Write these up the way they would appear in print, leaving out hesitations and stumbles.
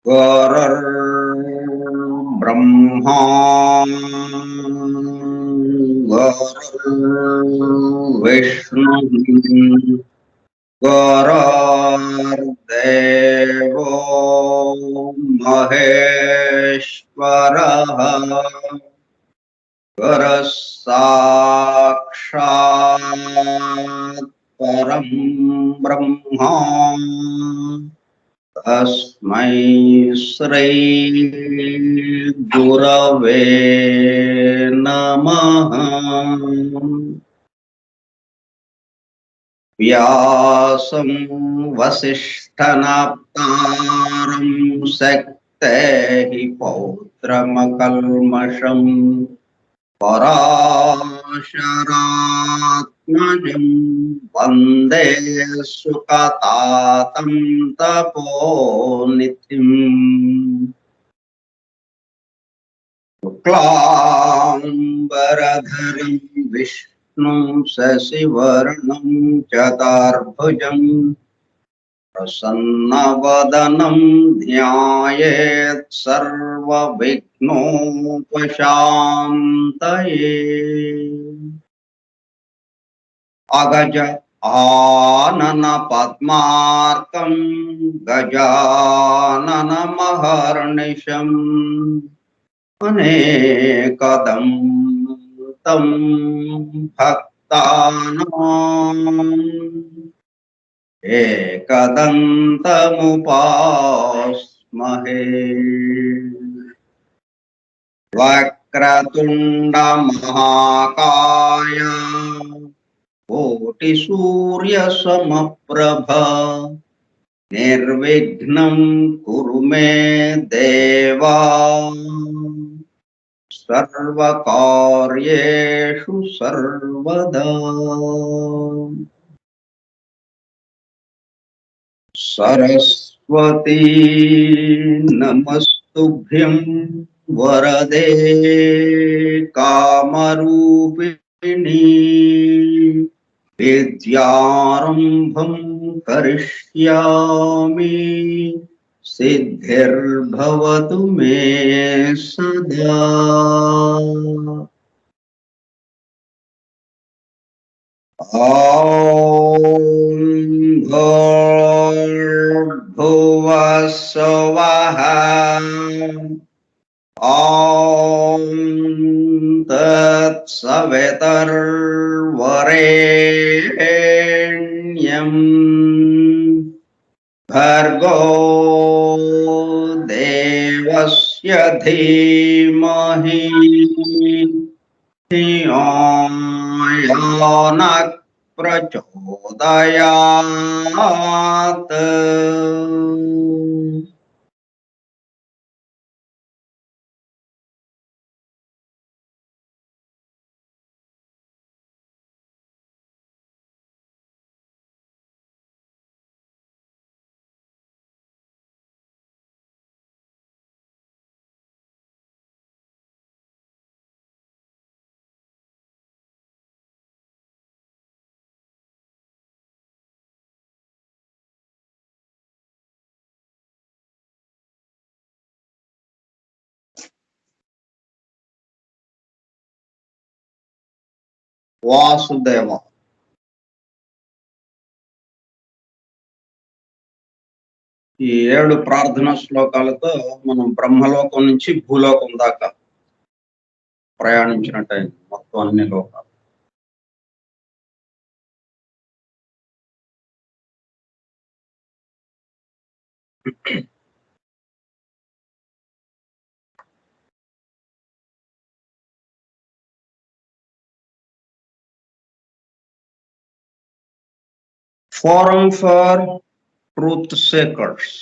गुरुर्ब्रह्मा गुरुर्विष्णुः गुरुर्देवो महेश्वरः गुरुः साक्षात् परं ब्रह्मा तस्मै श्री गुरवे नमः। व्यासं वसिष्ठनाप्तारं शक्तेः पौत्रमकल्मषं पराशरात्मजं वन्दे सुखतातं तपोनिधिम्। शुक्लाम्बरधरं विष्णुं शशिवर्णं चतुर्भुजं प्रसन्नवदनं ध्यायेत् सर्वविघ्नोपशान्तये। अगज आनन पद्मार्कं गजाननमहर्निशम् अनेकदं तं भक्तानाम् एकदन्तमुपास्महे। वक्रतुण्डमहाकाय कोटिसूर्यसमप्रभ निर्विघ्नं कुरु मे देवा सर्वकार्येषु सर्वदा। सरस्वती नमस्तुभ्यं वरदे कामरूपिणी विद्यारम्भं करिष्यामि सिद्धिर्भवतु मे सदा। ॐ भूर्भुवः स्वः ॐ तत्सवितुर्वरेण्यं भर्गो देवस्य धीमहि धियो यो नः प्रचोदयात्। వాసుదేవ. ఈ 7 ప్రార్థనా శ్లోకాలతో మనం బ్రహ్మలోకం నుంచి భూలోకం దాకా ప్రయాణించినట్టయింది, మొత్తం అన్ని లోకాలు. ఫోరం ఫర్ ట్రూత్ సేకర్స్,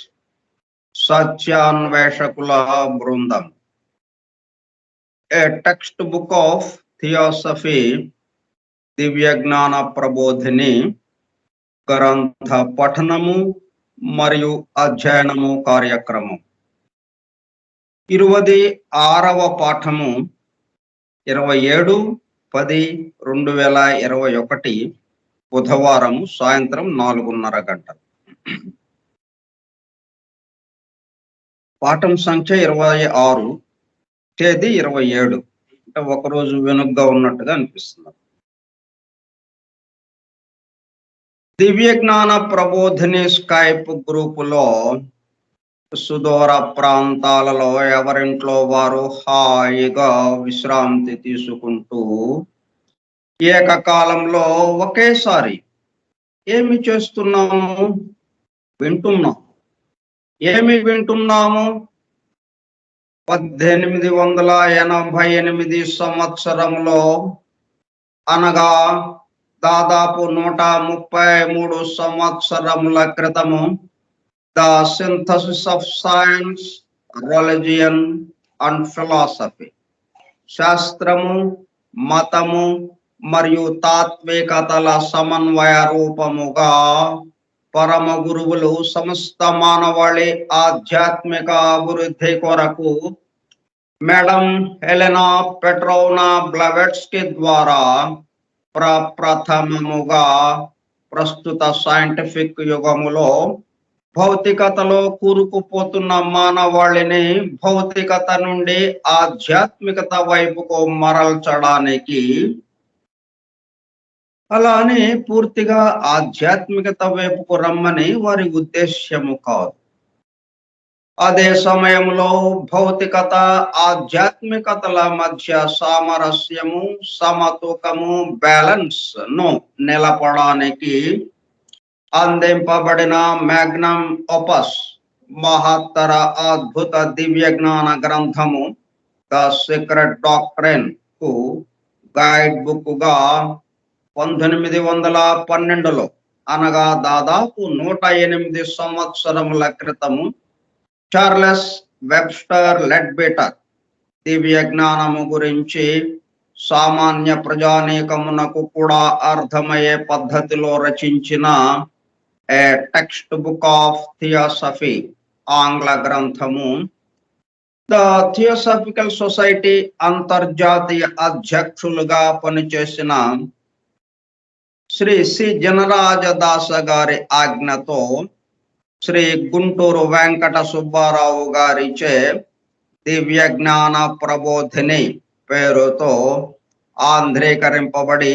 సత్యాన్వేషకుల బృందం. ఏ టెక్స్ట్ బుక్ ఆఫ్ థియోసఫీ, దివ్య జ్ఞాన ప్రబోధిని గ్రంథ పఠనము మరియు అధ్యయనము కార్యక్రమం. 26వ పాఠము 27/10/2021 బుధవారం సాయంత్రం 4:30 గంటలు. పాఠం సంఖ్య 26, తేదీ 27. అంటే ఒకరోజు వెనుగ్గా ఉన్నట్టుగా అనిపిస్తుంది. దివ్య జ్ఞాన ప్రబోధిని స్కైప్ గ్రూపులో సుదూర ప్రాంతాలలో ఎవరింట్లో వారు హాయిగా విశ్రాంతి తీసుకుంటూ ఏకకాలంలో ఒకేసారి ఏమి చేస్తున్నాము? వింటున్నాం. ఏమి వింటున్నాము? 1888 సంవత్సరంలో, అనగా దాదాపు 133 సంవత్సరముల క్రితము, the synthesis of science, religion and philosophy, శాస్త్రము, మతము మరియు తాత్వికతల సమన్వయ రూపముగా పరమ గురువులు సమస్త మానవాళి ఆధ్యాత్మిక అభివృద్ధి కొరకు మేడం హెలెనా పెట్రోవ్నా బ్లవెట్స్కీ ద్వారా ప్రప్రథమముగా ప్రస్తుత సైంటిఫిక్ యుగములో భౌతికతలో కూరుకుపోతున్న మానవాళిని భౌతికత నుండి ఆధ్యాత్మికత వైపుకు మరల్చడానికి, అలానే పూర్తిగా ఆధ్యాత్మికత వైపుకు రమ్మని వారి ఉద్దేశ్యము కాదు. అదే సమయంలో భౌతికత ఆధ్యాత్మికతల మధ్య సామరస్యము, సమతూకము, బ్యాలెన్స్ ను నిలపడానికి అందింపబడిన మ్యాగ్నమ్ ఓపస్, మహత్తర అద్భుత దివ్య జ్ఞాన గ్రంథము ద సీక్రెట్ డాక్ట్రిన్ కు గైడ్ బుక్ గా 1912లో, అనగా దాదాపు 108 సంవత్సరముల క్రితము, చార్లెస్ వెబ్స్టర్ లెడ్బిటర్ దివ్య జ్ఞానము గురించి సామాన్య ప్రజానీకమునకు కూడా అర్థమయ్యే పద్ధతిలో రచించిన ఏ టెక్స్ట్ బుక్ ఆఫ్ థియోసఫీ ఆంగ్ల గ్రంథము ద థియోసాఫికల్ సొసైటీ అంతర్జాతీయ అధ్యక్షులుగా పనిచేసిన శ్రీ సి జనరాజదాస గారి ఆజ్ఞతో శ్రీ గుంటూరు వెంకట సుబ్బారావు గారిచే దివ్య జ్ఞాన ప్రబోధిని పేరుతో ఆంధ్రీకరింపబడి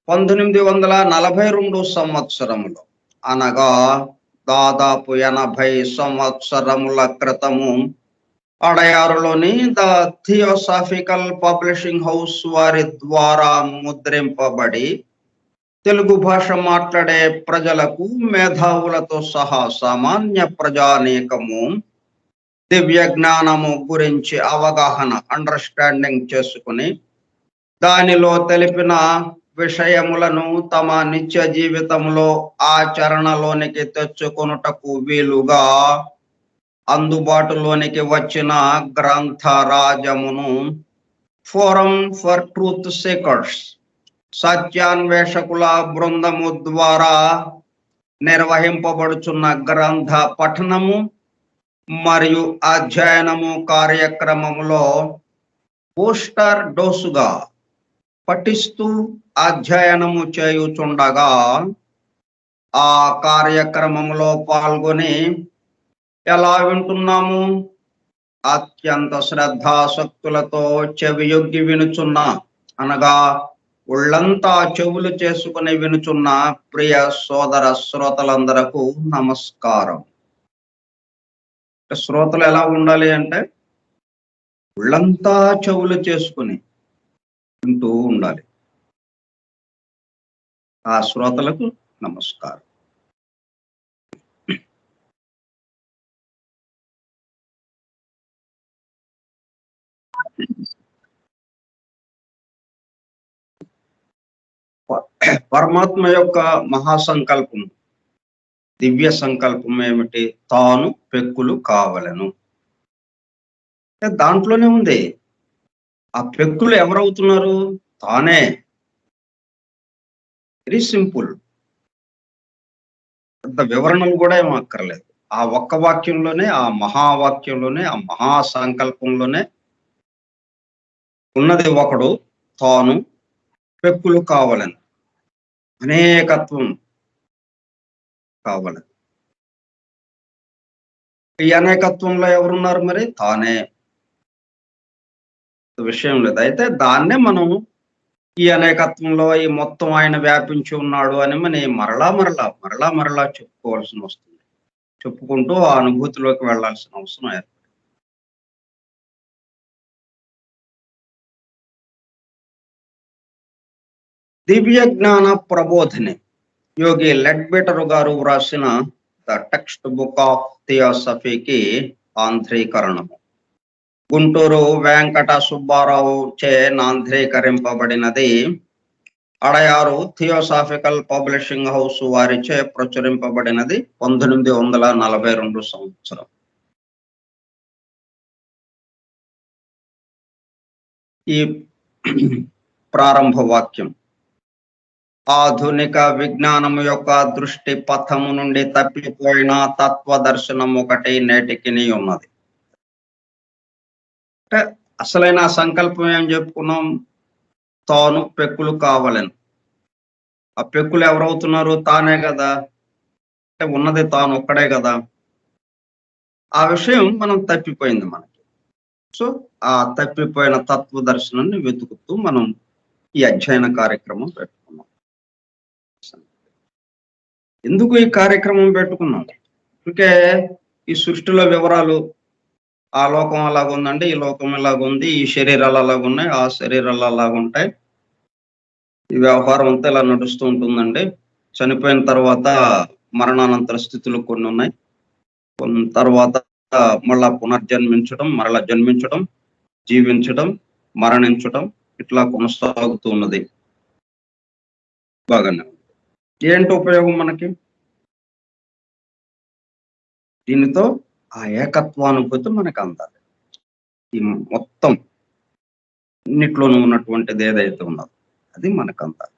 1942 సంవత్సరములో, అనగా దాదాపు 80 సంవత్సరముల క్రితము అడయారులోని ద థియోసాఫికల్ పబ్లిషింగ్ హౌస్ వారి ద్వారా ముద్రింపబడి తెలుగు భాష మాట్లాడే ప్రజలకు, మేధావులతో సహా సామాన్య ప్రజానీకము దివ్య జ్ఞానము గురించి అవగాహన, అండర్స్టాండింగ్ చేసుకుని దానిలో తెలిపిన విషయములను తమ నిత్య జీవితంలో ఆచరణలోనికి తెచ్చుకొనుటకు వీలుగా అందుబాటులోనికి వచ్చిన గ్రంథరాజమును ఫోరం ఫర్ ట్రూత్ సీకర్స్ సత్యాన్వేషకుల బృందము ద్వారా నిర్వహింపబడుచున్న గ్రంథ పఠనము మరియు అధ్యయనము కార్యక్రమములో బూస్టర్ డోసుగా పఠిస్తూ అధ్యయనము చేయుచుండగా ఆ కార్యక్రమంలో పాల్గొని ఎలా వింటున్నాము? అత్యంత శ్రద్ధాసక్తులతో చెవియొగ్గి వినుచున్న, అనగా ఒళ్ళంతా చెవులు చేసుకుని వినుచున్న ప్రియ సోదర శ్రోతలందరకు నమస్కారం. శ్రోతలు ఎలా ఉండాలి అంటే ఒళ్ళంతా చెవులు చేసుకుని వింటూ ఉండాలి. ఆ శ్రోతలకు నమస్కారం. పరమాత్మ యొక్క మహాసంకల్పం, దివ్య సంకల్పం ఏమిటి? తాను పెక్కులు కావలను. దాంట్లోనే ఉంది. ఆ పెక్కులు ఎవరవుతున్నారు? తానే. Very simple. పెద్ద వివరణలు కూడా ఏం అక్కర్లేదు. ఆ ఒక్క వాక్యంలోనే, ఆ మహావాక్యంలోనే, ఆ మహాసంకల్పంలోనే ఉన్నది ఒకడు, తాను పెక్కులు కావాలని, అనేకత్వం కావాలని. ఈ అనేకత్వంలో ఎవరున్నారు? మరి తానే. విషయం లేదు. అయితే దాన్నే మనం ఈ అనేకత్వంలో ఈ మొత్తం ఆయన వ్యాపించి ఉన్నాడు అని మరలా చెప్పుకోవాల్సి వస్తుంది. చెప్పుకుంటూ ఆ అనుభూతిలోకి వెళ్లాల్సిన అవసరం ఏర్పడింది. దివ్య జ్ఞాన ప్రబోధిని యోగి లెడ్బెటర్ గారు వ్రాసిన ద టెక్స్ట్ బుక్ ఆఫ్ థియోసఫీకి ఆంధ్రీకరణము గుంటూరు వెంకట సుబ్బారావు చే నాంధ్రీకరింపబడినది. అడయారు థియోసాఫికల్ పబ్లిషింగ్ హౌస్ వారిచే ప్రచురింపబడినది 1942 సంవత్సరం. ఈ ప్రారంభ వాక్యం ఆధునిక విజ్ఞానము యొక్క దృష్టి పథము నుండి తప్పిపోయిన తత్వదర్శనం ఒకటి నేటికి ఉన్నది. అంటే అసలైన సంకల్పం ఏం చెప్పుకున్నాం? తాను పెక్కులు కావాలని. ఆ పెక్కులు ఎవరవుతున్నారు? తానే కదా. అంటే ఉన్నది తాను ఒక్కడే కదా. ఆ విషయం మనం తప్పిపోయింది మనకి. సో ఆ తప్పిపోయిన తత్వ దర్శనాన్ని వెతుకుతూ మనం ఈ అధ్యయన కార్యక్రమం పెట్టుకున్నాం. ఎందుకు ఈ కార్యక్రమం పెట్టుకున్నాం? ఇంకే ఈ సృష్టిలో వివరాలు, ఆ లోకం అలాగుందండి, ఈ లోకం ఇలాగుంది, ఈ శరీరాలు అలాగున్నాయి, ఆ శరీరాలు అలాగుంటాయి, ఈ వ్యవహారం అంతా ఇలా నడుస్తూ ఉంటుందండి. చనిపోయిన తర్వాత మరణానంతర స్థితులు కొన్ని ఉన్నాయి. కొన్ని తర్వాత మళ్ళా పునర్జన్మించడం, మరలా జన్మించడం, జీవించడం, మరణించడం, ఇట్లా కొనసాగుతూ ఉన్నది. బాగానే. ఏంటి ఉపయోగం మనకి? దీనితో ఆ ఏకత్వానుభూతి మనకు అందాలి. ఈ మొత్తం అన్నిట్లోనూ ఉన్నటువంటిది ఏదైతే ఉన్నదో అది మనకు అందాలి.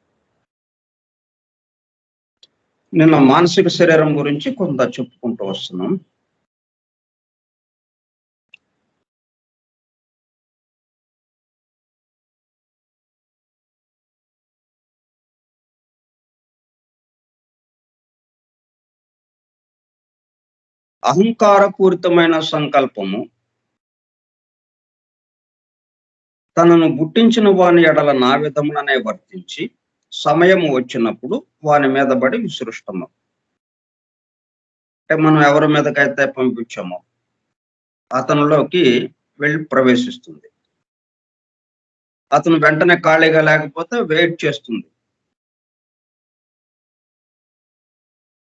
నిన్న మానసిక శరీరం గురించి కొంత చెప్పుకుంటూ వస్తున్నాం. అహంకారపూరితమైన సంకల్పము తనను గుట్టించిన వాని ఎడల నా విధముననే వర్తించి సమయం వచ్చినప్పుడు వాని మీద పడి విసృష్టము. అంటే మనం ఎవరి మీదకైతే పంపించామో అతనిలోకి వెళ్ళి ప్రవేశిస్తుంది. అతను వెంటనే ఖాళీగా లేకపోతే వెయిట్ చేస్తుంది,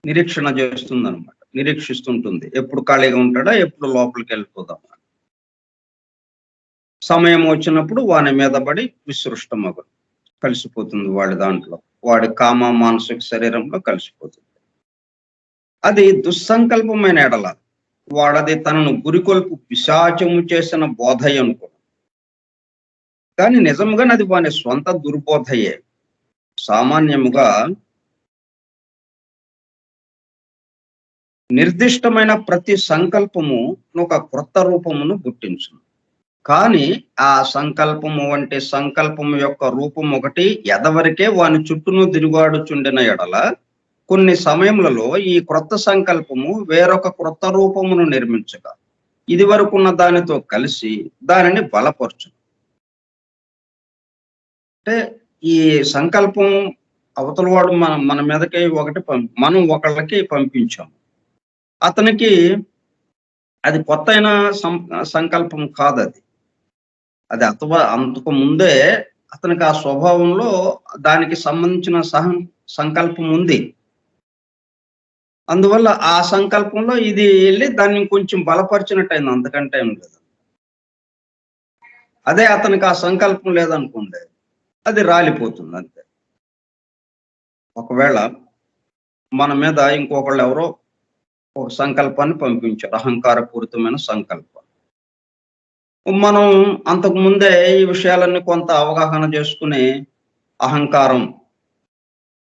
నిరీక్షణ చేస్తుంది అనమాట. నిరీక్షిస్తుంటుంది, ఎప్పుడు ఖాళీగా ఉంటాడా, ఎప్పుడు లోపలికి వెళ్ళిపోదాం. సమయం వచ్చినప్పుడు వాని మీద పడి విసృష్టమగు. కలిసిపోతుంది వాడి దాంట్లో. వాడి కామ మానసిక శరీరంలో కలిసిపోతుంది. అది దుస్సంకల్పమైన ఎడల వాడది తనను గురికొల్పు పిశాచము చేసిన బోధయ్య అనుకో. కానీ నిజంగానే అది వాని స్వంత దుర్బోధయే. సామాన్యముగా నిర్దిష్టమైన ప్రతి సంకల్పము ఒక క్రొత్త రూపమును పుట్టించును. కానీ ఆ సంకల్పము వంటి సంకల్పము యొక్క రూపం ఒకటి ఎదవరికే వాని చుట్టూను తిరుగాడుచుండిన ఎడల కొన్ని సమయములలో ఈ క్రొత్త సంకల్పము వేరొక క్రొత్త రూపమును నిర్మించగా ఇది వరకున్న దానితో కలిసి దానిని బలపరచును. అంటే ఈ సంకల్పం అవతల వాడు మన మీదకి ఒకటి మనం ఒకళ్ళకి పంపించాము. అతనికి అది కొత్త అయిన సంకల్పం కాదు. అది అంతకు ముందే అతనికి ఆ స్వభావంలో దానికి సంబంధించిన సంకల్పం ఉంది. అందువల్ల ఆ సంకల్పంలో ఇది వెళ్ళి దాన్ని కొంచెం బలపరిచినట్టు అయింది, అంతకంటే ఏం లేదు. అదే అతనికి ఆ సంకల్పం లేదనుకోండి, అది రాలిపోతుంది అంతే. ఒకవేళ మన మీద ఇంకొకళ్ళు ఎవరో ఒక సంకల్పాన్ని పంపించారు, అహంకారపూరితమైన సంకల్పం. మనం అంతకు ముందే ఈ విషయాలన్నీ కొంత అవగాహన చేసుకుని అహంకారం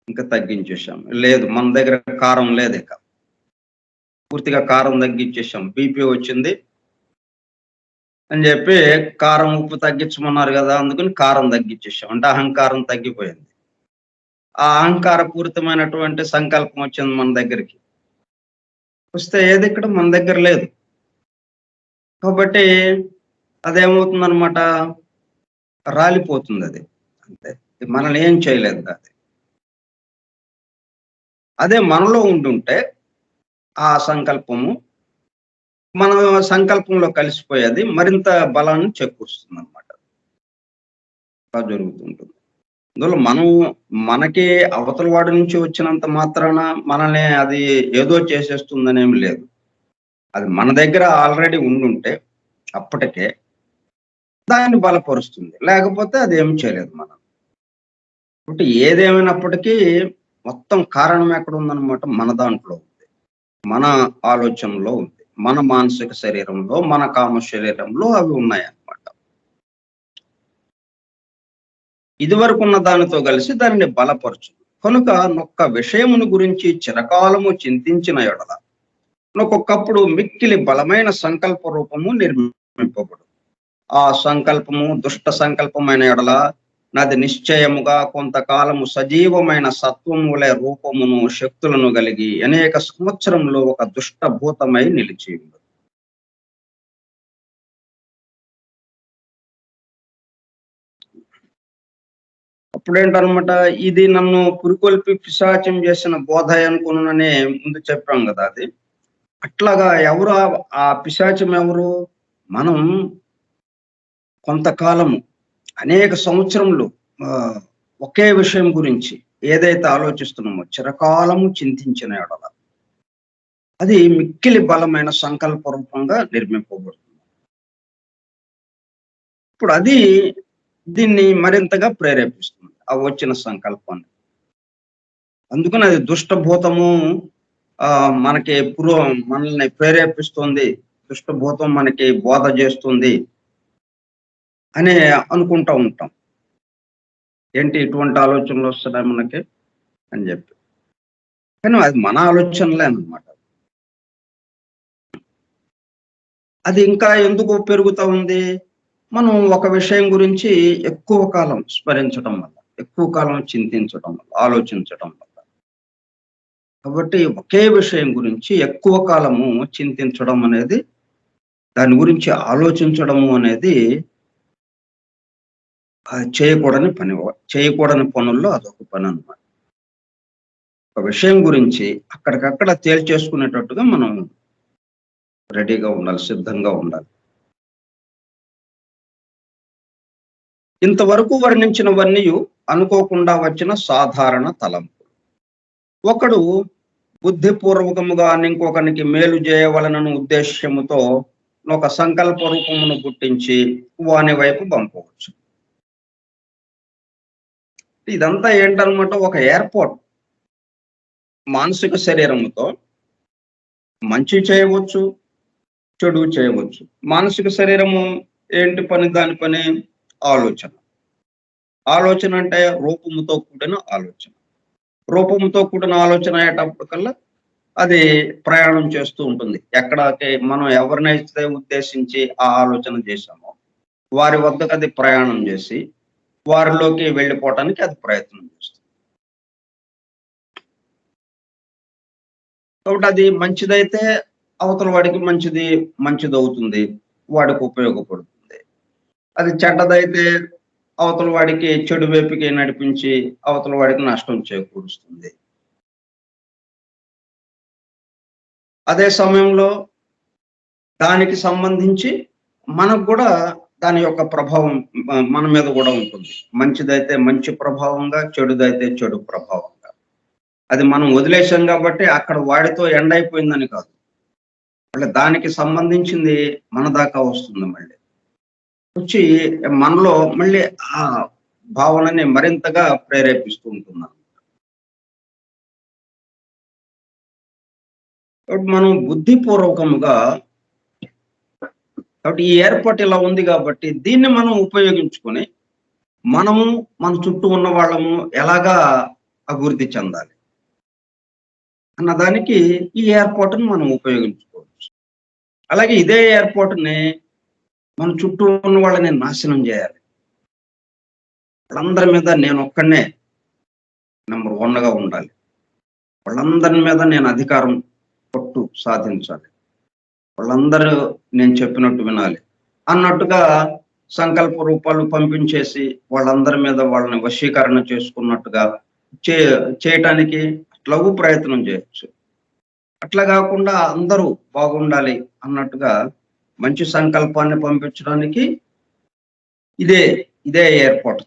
ఇంకా తగ్గించేసాం. లేదు, మన దగ్గర కారం లేదు, ఇక పూర్తిగా కారం తగ్గించేసాం. బీపీ వచ్చింది అని చెప్పి కారం ఉప్పు తగ్గించమన్నారు కదా, అందుకని కారం తగ్గించేసాం. అంటే అహంకారం తగ్గిపోయింది. ఆ అహంకార పూరితమైనటువంటి సంకల్పం వచ్చింది మన దగ్గరికి. వస్తే ఏది ఇక్కడ మన దగ్గర లేదు కాబట్టి అదేమవుతుందనమాట, రాలిపోతుంది. అది అంతే, మనల్ని ఏం చేయలేదు. అదే మనలో ఉండుంటే ఆ సంకల్పము మన సంకల్పంలో కలిసిపోయేది మరింత బలాన్ని చేకూరుస్తుంది అనమాట. అలా జరుగుతుంటుంది. అందువల్ల మనకి అవతల వాడి నుంచి వచ్చినంత మాత్రాన మనల్ని అది ఏదో చేసేస్తుందనేం లేదు. అది మన దగ్గర ఆల్రెడీ ఉండుంటే అప్పటికే దాన్ని బలపరుస్తుంది, లేకపోతే అది ఏం చేయలేదు మనం. కాబట్టి ఏదేమైనప్పటికీ మొత్తం కారణం ఎక్కడ ఉందన్నమాట, మన దాంట్లో ఉంది, మన ఆలోచనలో ఉంది, మన మానసిక శరీరంలో, మన కామ శరీరంలో అవి ఉన్నాయన్నమాట. ఇదివరకు ఉన్న దానితో కలిసి దానిని బలపరచు. కనుక నొక్క విషయమును గురించి చిరకాలము చింతించిన ఎడల నొక్కొక్కప్పుడు మిక్కిలి బలమైన సంకల్ప రూపము నిర్మింపబడు. ఆ సంకల్పము దుష్ట సంకల్పమైన ఎడల నాది నిశ్చయముగా కొంతకాలము సజీవమైన సత్వములే రూపమును శక్తులను కలిగి అనేక సంవత్సరంలో ఒక దుష్ట భూతమై నిలిచి ఉంది. అప్పుడేంటనమాట, ఇది నన్ను పురికొల్పి పిశాచం చేసిన బోధ అనుకున్నానని ముందు చెప్పాం కదా. అది అట్లాగా ఎవరు ఆ పిశాచం ఎవరు? మనం కొంతకాలము అనేక సంవత్సరములు ఒకే విషయం గురించి ఏదైతే ఆలోచిస్తున్నామో చిరకాలము చింతించిన ఎడల అది మిక్కిలి బలమైన సంకల్ప రూపంగా నిర్మింపబడుతుంది. ఇప్పుడు అది దీన్ని మరింతగా ప్రేరేపిస్తుంది, ఆ వచ్చిన సంకల్పాన్ని. అందుకని అది దుష్టభూతము మనకి మనల్ని ప్రేరేపిస్తుంది, దుష్టభూతం మనకి బోధ చేస్తుంది అని అనుకుంటూ ఉంటాం. ఏంటి ఇటువంటి ఆలోచనలు వస్తున్నాయి మనకి అని చెప్పి. కానీ అది మన ఆలోచనలే అన్నమాట. అది ఇంకా ఎందుకు పెరుగుతూ ఉంది? మనం ఒక విషయం గురించి ఎక్కువ కాలం స్మరించడం వల్ల, ఎక్కువ కాలం చింతించడం వల్ల, ఆలోచించడం వల్ల. కాబట్టి ఒకే విషయం గురించి ఎక్కువ కాలము చింతించడం అనేది, దాని గురించి ఆలోచించడము అనేది చేయకూడని పనుల్లో అదొక పని అన్నమాట. ఒక విషయం గురించి అక్కడికక్కడ తేల్చేసుకునేటట్టుగా మనం రెడీగా ఉండాలి, సిద్ధంగా ఉండాలి. ఇంతవరకు వర్ణించినవన్నీ అనుకోకుండా వచ్చిన సాధారణ తలంపు. ఒకడు బుద్ధిపూర్వకముగా ఇంకొకనికి మేలు చేయవలనను ఉద్దేశ్యముతో ఒక సంకల్ప రూపమును పుట్టించి వాని వైపు పంపవచ్చు. ఇదంతా ఏంటనమాట, ఒక ఏర్పాటు. మానసిక శరీరముతో మంచి చేయవచ్చు, చెడు చేయవచ్చు. మానసిక శరీరము ఏంటి పని? దాని పని ఆలోచన. ఆలోచన అంటే రూపముతో కూడిన ఆలోచన. రూపముతో కూడిన ఆలోచన అయ్యేటప్పటికల్లా అది ప్రయాణం చేస్తూ ఉంటుంది. ఎక్కడకి మనం ఎవరినైతే ఉద్దేశించి ఆ ఆలోచన చేశామో వారి వద్దకు అది ప్రయాణం చేసి వారిలోకి వెళ్ళిపోవటానికి అది ప్రయత్నం చేస్తుంది. కాబట్టి అది మంచిదైతే అవతల వాడికి మంచిదవుతుంది. వాడికి ఉపయోగపడుతుంది. అది చెడ్డదైతే అవతల వాడికి చెడు వైపుకి నడిపించి అవతల వాడికి నష్టం చేకూరుస్తుంది. అదే సమయంలో దానికి సంబంధించి మనకు కూడా దాని యొక్క ప్రభావం మన మీద కూడా ఉంటుంది. మంచిదైతే మంచి ప్రభావంగా, చెడుదైతే చెడు ప్రభావంగా. అది మనం వదిలేసాం కాబట్టి అక్కడ వాడితో ఎండ్ అయిపోయిందని కాదు. మళ్ళీ దానికి సంబంధించింది మన దాకా వస్తుంది. మళ్ళీ వచ్చి మనలో మళ్ళీ ఆ భావనని మరింతగా ప్రేరేపిస్తూ ఉంటున్నాం. కాబట్టి మనం బుద్ధిపూర్వకముగా, కాబట్టి ఈ ఏర్పాటు ఇలా ఉంది కాబట్టి దీన్ని మనం ఉపయోగించుకొని మనము మన చుట్టూ ఉన్న వాళ్ళము ఎలాగా అభివృద్ధి చెందాలి అన్నదానికి ఈ ఏర్పాటును మనం ఉపయోగించుకోవచ్చు. అలాగే ఇదే ఏర్పాటుని మన చుట్టూ ఉన్న వాళ్ళని నాశనం చేయాలి. వాళ్ళందరి మీద నేను ఒక్కడనే నెంబర్ 1గా ఉండాలి. వాళ్ళందరి మీద నేను అధికారం పట్టు సాధించాలి. వాళ్ళందరూ నేను చెప్పినట్టు వినాలి అన్నట్టుగా సంకల్ప రూపాలు పంపించేసి వాళ్ళందరి మీద వాళ్ళని వశీకరణ చేసుకున్నట్టుగా చేయటానికి అట్లాగూ ప్రయత్నం చేయొచ్చు. అట్లా కాకుండా అందరూ బాగుండాలి అన్నట్టుగా మంచి సంకల్పాన్ని పంపించడానికి ఇదే ఏర్పాటు.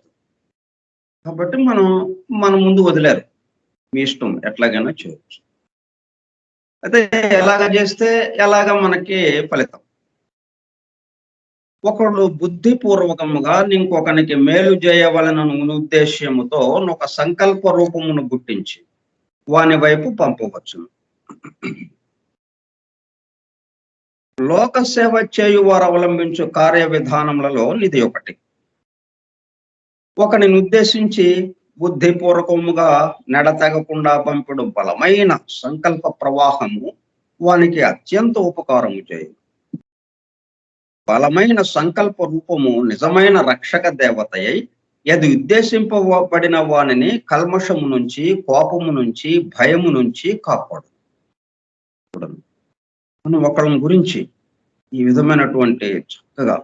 కాబట్టి మన ముందు వదిలేరు, మీ ఇష్టం ఎట్లాగైనా చేయొచ్చు. అయితే ఎలాగ చేస్తే ఎలాగ మనకి ఫలితం? ఒకడు బుద్ధిపూర్వకముగా ఇంకొకనికి మేలు చేయవలనను ఉద్దేశ్యముతో ఒక సంకల్ప రూపమును గుర్తించి వాని వైపు పంపవచ్చును. లోక సేవ చేయు వారు అవలంబించు కార్య విధానములలో ఇది ఒకటి. ఒకరిని ఉద్దేశించి బుద్ధిపూర్వకముగా నెడతెగకుండా పంపుడు బలమైన సంకల్ప ప్రవాహము వానికి అత్యంత ఉపకారము చేయు. బలమైన సంకల్ప రూపము నిజమైన రక్షక దేవతయై అది ఉద్దేశింపబడిన వానిని కల్మషము నుంచి, కోపము నుంచి, భయము నుంచి కాపాడు. మనం ఒకళ్ళ గురించి ఈ విధమైనటువంటి చక్కగా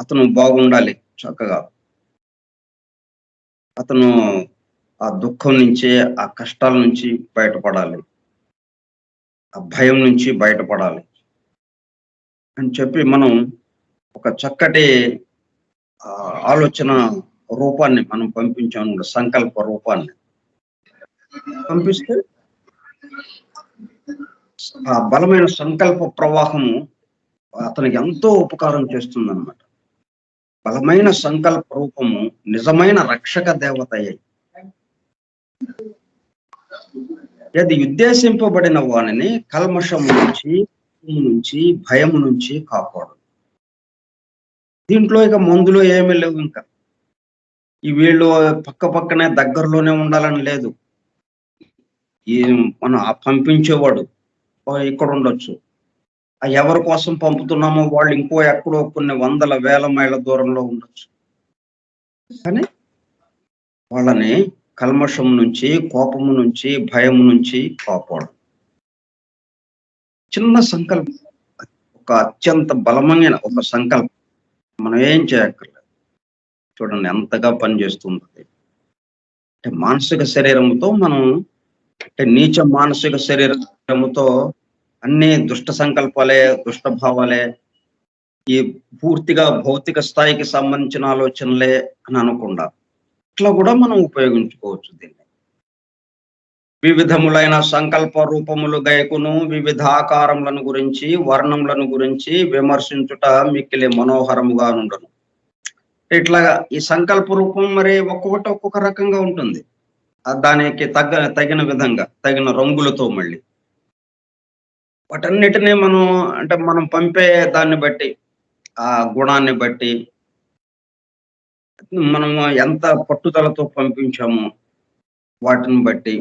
అతను బాగుండాలి, చక్కగా అతను ఆ దుఃఖం నుంచి, ఆ కష్టాల నుంచి బయటపడాలి, ఆ భయం నుంచి బయటపడాలి అని చెప్పి మనం ఒక చక్కటి ఆలోచన రూపాన్ని మనం పంపించాము. సంకల్ప రూపాన్ని పంపిస్తే ఆ బలమైన సంకల్ప ప్రవాహము అతనికి ఎంతో ఉపకారం చేస్తుందన్నమాట. బలమైన సంకల్ప రూపము నిజమైన రక్షక దేవత అయ్యాయి. అది ఉద్దేశింపబడిన వానిని కల్మషము నుంచి భయము నుంచి కాపాడు. దీంట్లో ఇక మందులో ఏమీ లేవు. ఇంకా ఈ వీళ్ళు పక్కనే దగ్గరలోనే ఉండాలని లేదు. ఈ మనం పంపించేవాడు ఇక్కడ ఉండొచ్చు, ఎవరి కోసం పంపుతున్నామో వాళ్ళు ఇంకో ఎక్కడో కొన్ని వందల వేల మైళ్ళ దూరంలో ఉండొచ్చు. కానీ వాళ్ళని కల్మషం నుంచి, కోపము నుంచి, భయము నుంచి కాపాడు. చిన్న సంకల్పం, ఒక అత్యంత బలమైన ఒక సంకల్పం, మనం ఏం చేయక్కర్లేదు. చూడండి ఎంతగా పనిచేస్తుంది. అంటే మానసిక శరీరముతో మనం, అంటే నీచ మానసిక శరీరముతో అన్ని దుష్ట సంకల్పాలే, దుష్ట భావాలే, ఈ పూర్తిగా భౌతిక స్థాయికి సంబంధించిన ఆలోచనలే అని అనకుండా ఇట్లా కూడా మనం ఉపయోగించుకోవచ్చు దీన్ని. వివిధములైన సంకల్ప రూపములు గైకును వివిధ ఆకారములను గురించి, వర్ణములను గురించి విమర్శించుట మిక్కిలి మనోహరముగా నుండును. ఇట్లాగా ఈ సంకల్ప రూపం మరి ఒక్కొక్కటి ఒక్కొక్క రకంగా ఉంటుంది. దానికి తగిన విధంగా, తగిన రంగులతో మళ్ళీ. వాటన్నిటిని మనం అంటే మనం పంపే దాన్ని బట్టి, ఆ గుణాన్ని బట్టి, మనము ఎంత పట్టుదలతో పంపించామో వాటిని బట్టి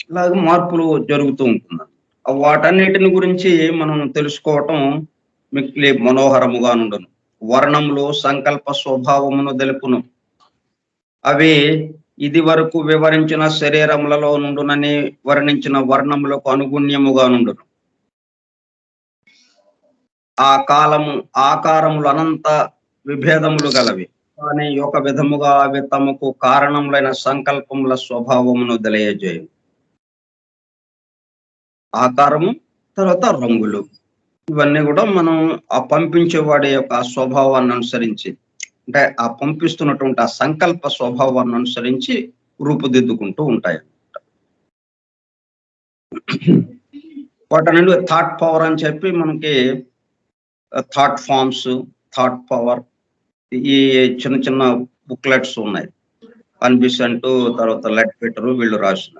ఇలాగ మార్పులు జరుగుతూ ఉంటుంది. వాటన్నిటిని గురించి మనం తెలుసుకోవటం మిక్కిలి మనోహరముగా నుండును. వర్ణములు సంకల్ప స్వభావమును తెలుపును. అవి ఇది వరకు వివరించిన శరీరములలో నుండునని వర్ణించిన వర్ణములకు అనుగుణ్యముగా నుండును. ఆ కాలము ఆకారములు అనంత విభేదములు గలవి. కానీ ఒక విధముగా అవి తమకు కారణములైన సంకల్పముల స్వభావమును తెలియజేయు. ఆకారము, తర్వాత రంగులు, ఇవన్నీ కూడా మనం ఆ పంపించే వాడి యొక్క స్వభావాన్ని అనుసరించి, అంటే ఆ పంపిస్తున్నటువంటి ఆ సంకల్ప స్వభావాన్ని అనుసరించి రూపుదిద్దుకుంటూ ఉంటాయి. వాటి నుండి థాట్ పవర్ అని చెప్పి మనకి థాట్ ఫార్మ్స్, థాట్ పవర్, ఈ చిన్న చిన్న బుక్లెట్స్ ఉన్నాయి. అన్బిసెంట్, తర్వాత లెట్ పీటర్ వీళ్ళు రాసిన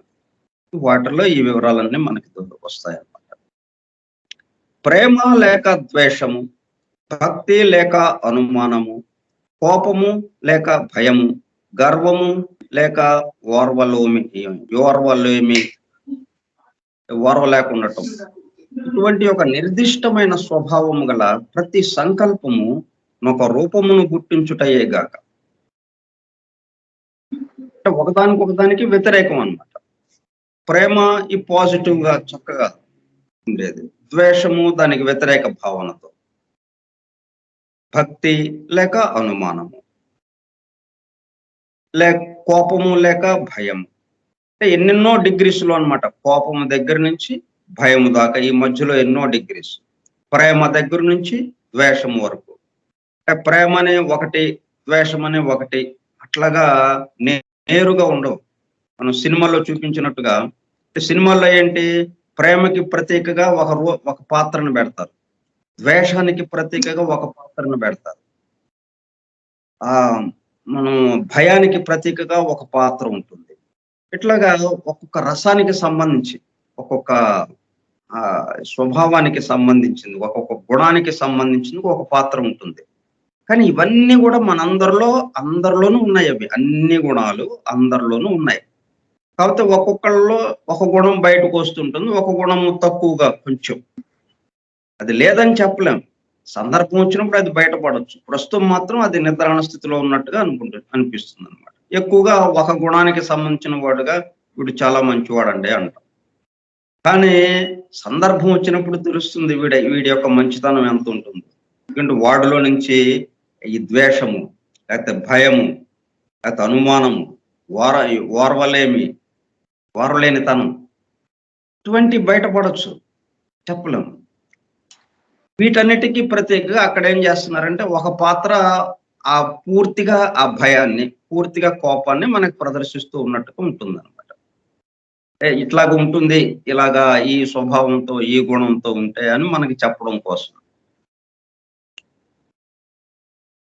వాటిలో ఈ వివరాలన్నీ మనకి వస్తాయి అన్నమాట. ప్రేమ లేక ద్వేషము, భక్తి లేక అనుమానము, కోపము లేక భయము, గర్వము లేక ఓర్వలేమి ఓర్వలేకుండటం, ఇటువంటి ఒక నిర్దిష్టమైన స్వభావము గల ప్రతి సంకల్పము ఒక రూపమును గుర్తించుటయే గాక. అంటే ఒకదానికి వ్యతిరేకం అన్నమాట. ప్రేమ ఈ పాజిటివ్ గా చక్కగా ఉండేది, ద్వేషము దానికి వ్యతిరేక భావనతో, భక్తి లేక అనుమానము, లేక కోపము లేక భయము. అంటే ఎన్నెన్నో డిగ్రీస్ లో అనమాట. కోపము దగ్గర నుంచి భయము దాకా ఈ మధ్యలో ఎన్నో డిగ్రీస్. ప్రేమ దగ్గర నుంచి ద్వేషము వరకు. అంటే ప్రేమ అనే ఒకటి, ద్వేషం అనే ఒకటి, అట్లాగా నేరుగా ఉండవు. మనం సినిమాలో చూపించినట్టుగా, సినిమాల్లో ఏంటి, ప్రేమకి ప్రతీకగా ఒక పాత్రను పెడతారు, ద్వేషానికి ప్రతీకగా ఒక పాత్రను పెడతారు, ఆ మనం భయానికి ప్రతీకగా ఒక పాత్ర ఉంటుంది. ఇట్లాగా ఒక్కొక్క రసానికి సంబంధించి, ఒక్కొక్క స్వభావానికి సంబంధించింది, ఒక్కొక్క గుణానికి సంబంధించింది ఒక పాత్ర ఉంటుంది. కానీ ఇవన్నీ కూడా అందరిలోనూ ఉన్నాయి. అవి అన్ని గుణాలు అందరిలోనూ ఉన్నాయి. కాకపోతే ఒక్కొక్కళ్ళలో ఒక గుణం బయటకు వస్తుంటుంది, ఒక గుణం తక్కువగా కొంచెం. అది లేదని చెప్పలేం, సందర్భం వచ్చినప్పుడు అది బయటపడవచ్చు. ప్రస్తుతం మాత్రం అది నిద్రాణ స్థితిలో ఉన్నట్టుగా అనిపిస్తుంది అనమాట. ఎక్కువగా ఒక గుణానికి సంబంధించిన వాడుగా వీడు చాలా మంచివాడండి అంటాం. కానీ సందర్భం వచ్చినప్పుడు తెలుస్తుంది వీడి యొక్క మంచితనం ఎంత ఉంటుంది. ఎందుకంటే వాడిలో నుంచి ఈ ద్వేషము, లేకపోతే భయము, లేకపోతే అనుమానము, ఓర్వలేనితనం, ఇటువంటి బయటపడవచ్చు, చెప్పలేము. వీటన్నిటికీ ప్రత్యేకంగా అక్కడ ఏం చేస్తున్నారంటే ఒక పాత్ర ఆ పూర్తిగా ఆ భయాన్ని, పూర్తిగా కోపాన్ని మనకు ప్రదర్శిస్తూ ఉన్నట్టుగా ఉంటుంది అనమాట. ఇట్లాగ ఉంటుంది, ఇలాగా ఈ స్వభావంతో ఈ గుణంతో ఉంటే అని మనకి చెప్పడం కోసం.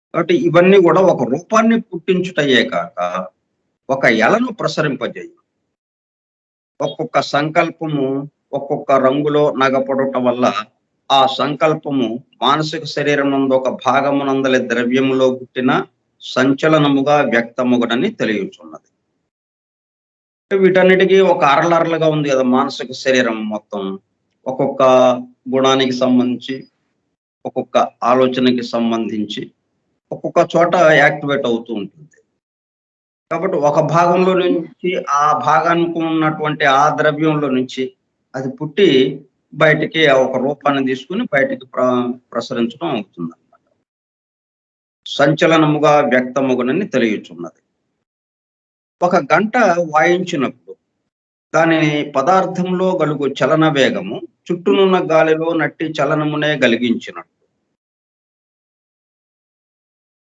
కాబట్టి ఇవన్నీ కూడా ఒక రూపాన్ని పుట్టించుటయే కాక ఒక ఎలను ప్రసరింపజేయు. ఒక్కొక్క సంకల్పము ఒక్కొక్క రంగులో నగపడుట వల్ల ఆ సంకల్పము మానసిక శరీరం నందు ఒక భాగమునందలి ద్రవ్యములో పుట్టిన సంచలనముగా వ్యక్తముగడని తెలియచున్నది. వీటన్నిటికీ ఒక అరలరలుగా ఉంది కదా మానసిక శరీరం మొత్తం. ఒక్కొక్క గుణానికి సంబంధించి, ఒక్కొక్క ఆలోచనకి సంబంధించి ఒక్కొక్క చోట యాక్టివేట్ అవుతూ ఉంటుంది. కాబట్టి ఒక భాగంలో నుంచి ఆ భాగానికి ఉన్నటువంటి ఆ ద్రవ్యంలో నుంచి అది పుట్టి బయటికి ఒక రూపాన్ని తీసుకుని బయటికి ప్రసరించడం అవుతుంది అన్నమాట. సంచలనముగా వ్యక్తముగునని తెలియచున్నది. ఒక గంట వాయించినప్పుడు దాని పదార్థంలో గలుగు చలన వేగము చుట్టూనున్న గాలిలో నట్టి చలనమునే కలిగించినట్టు.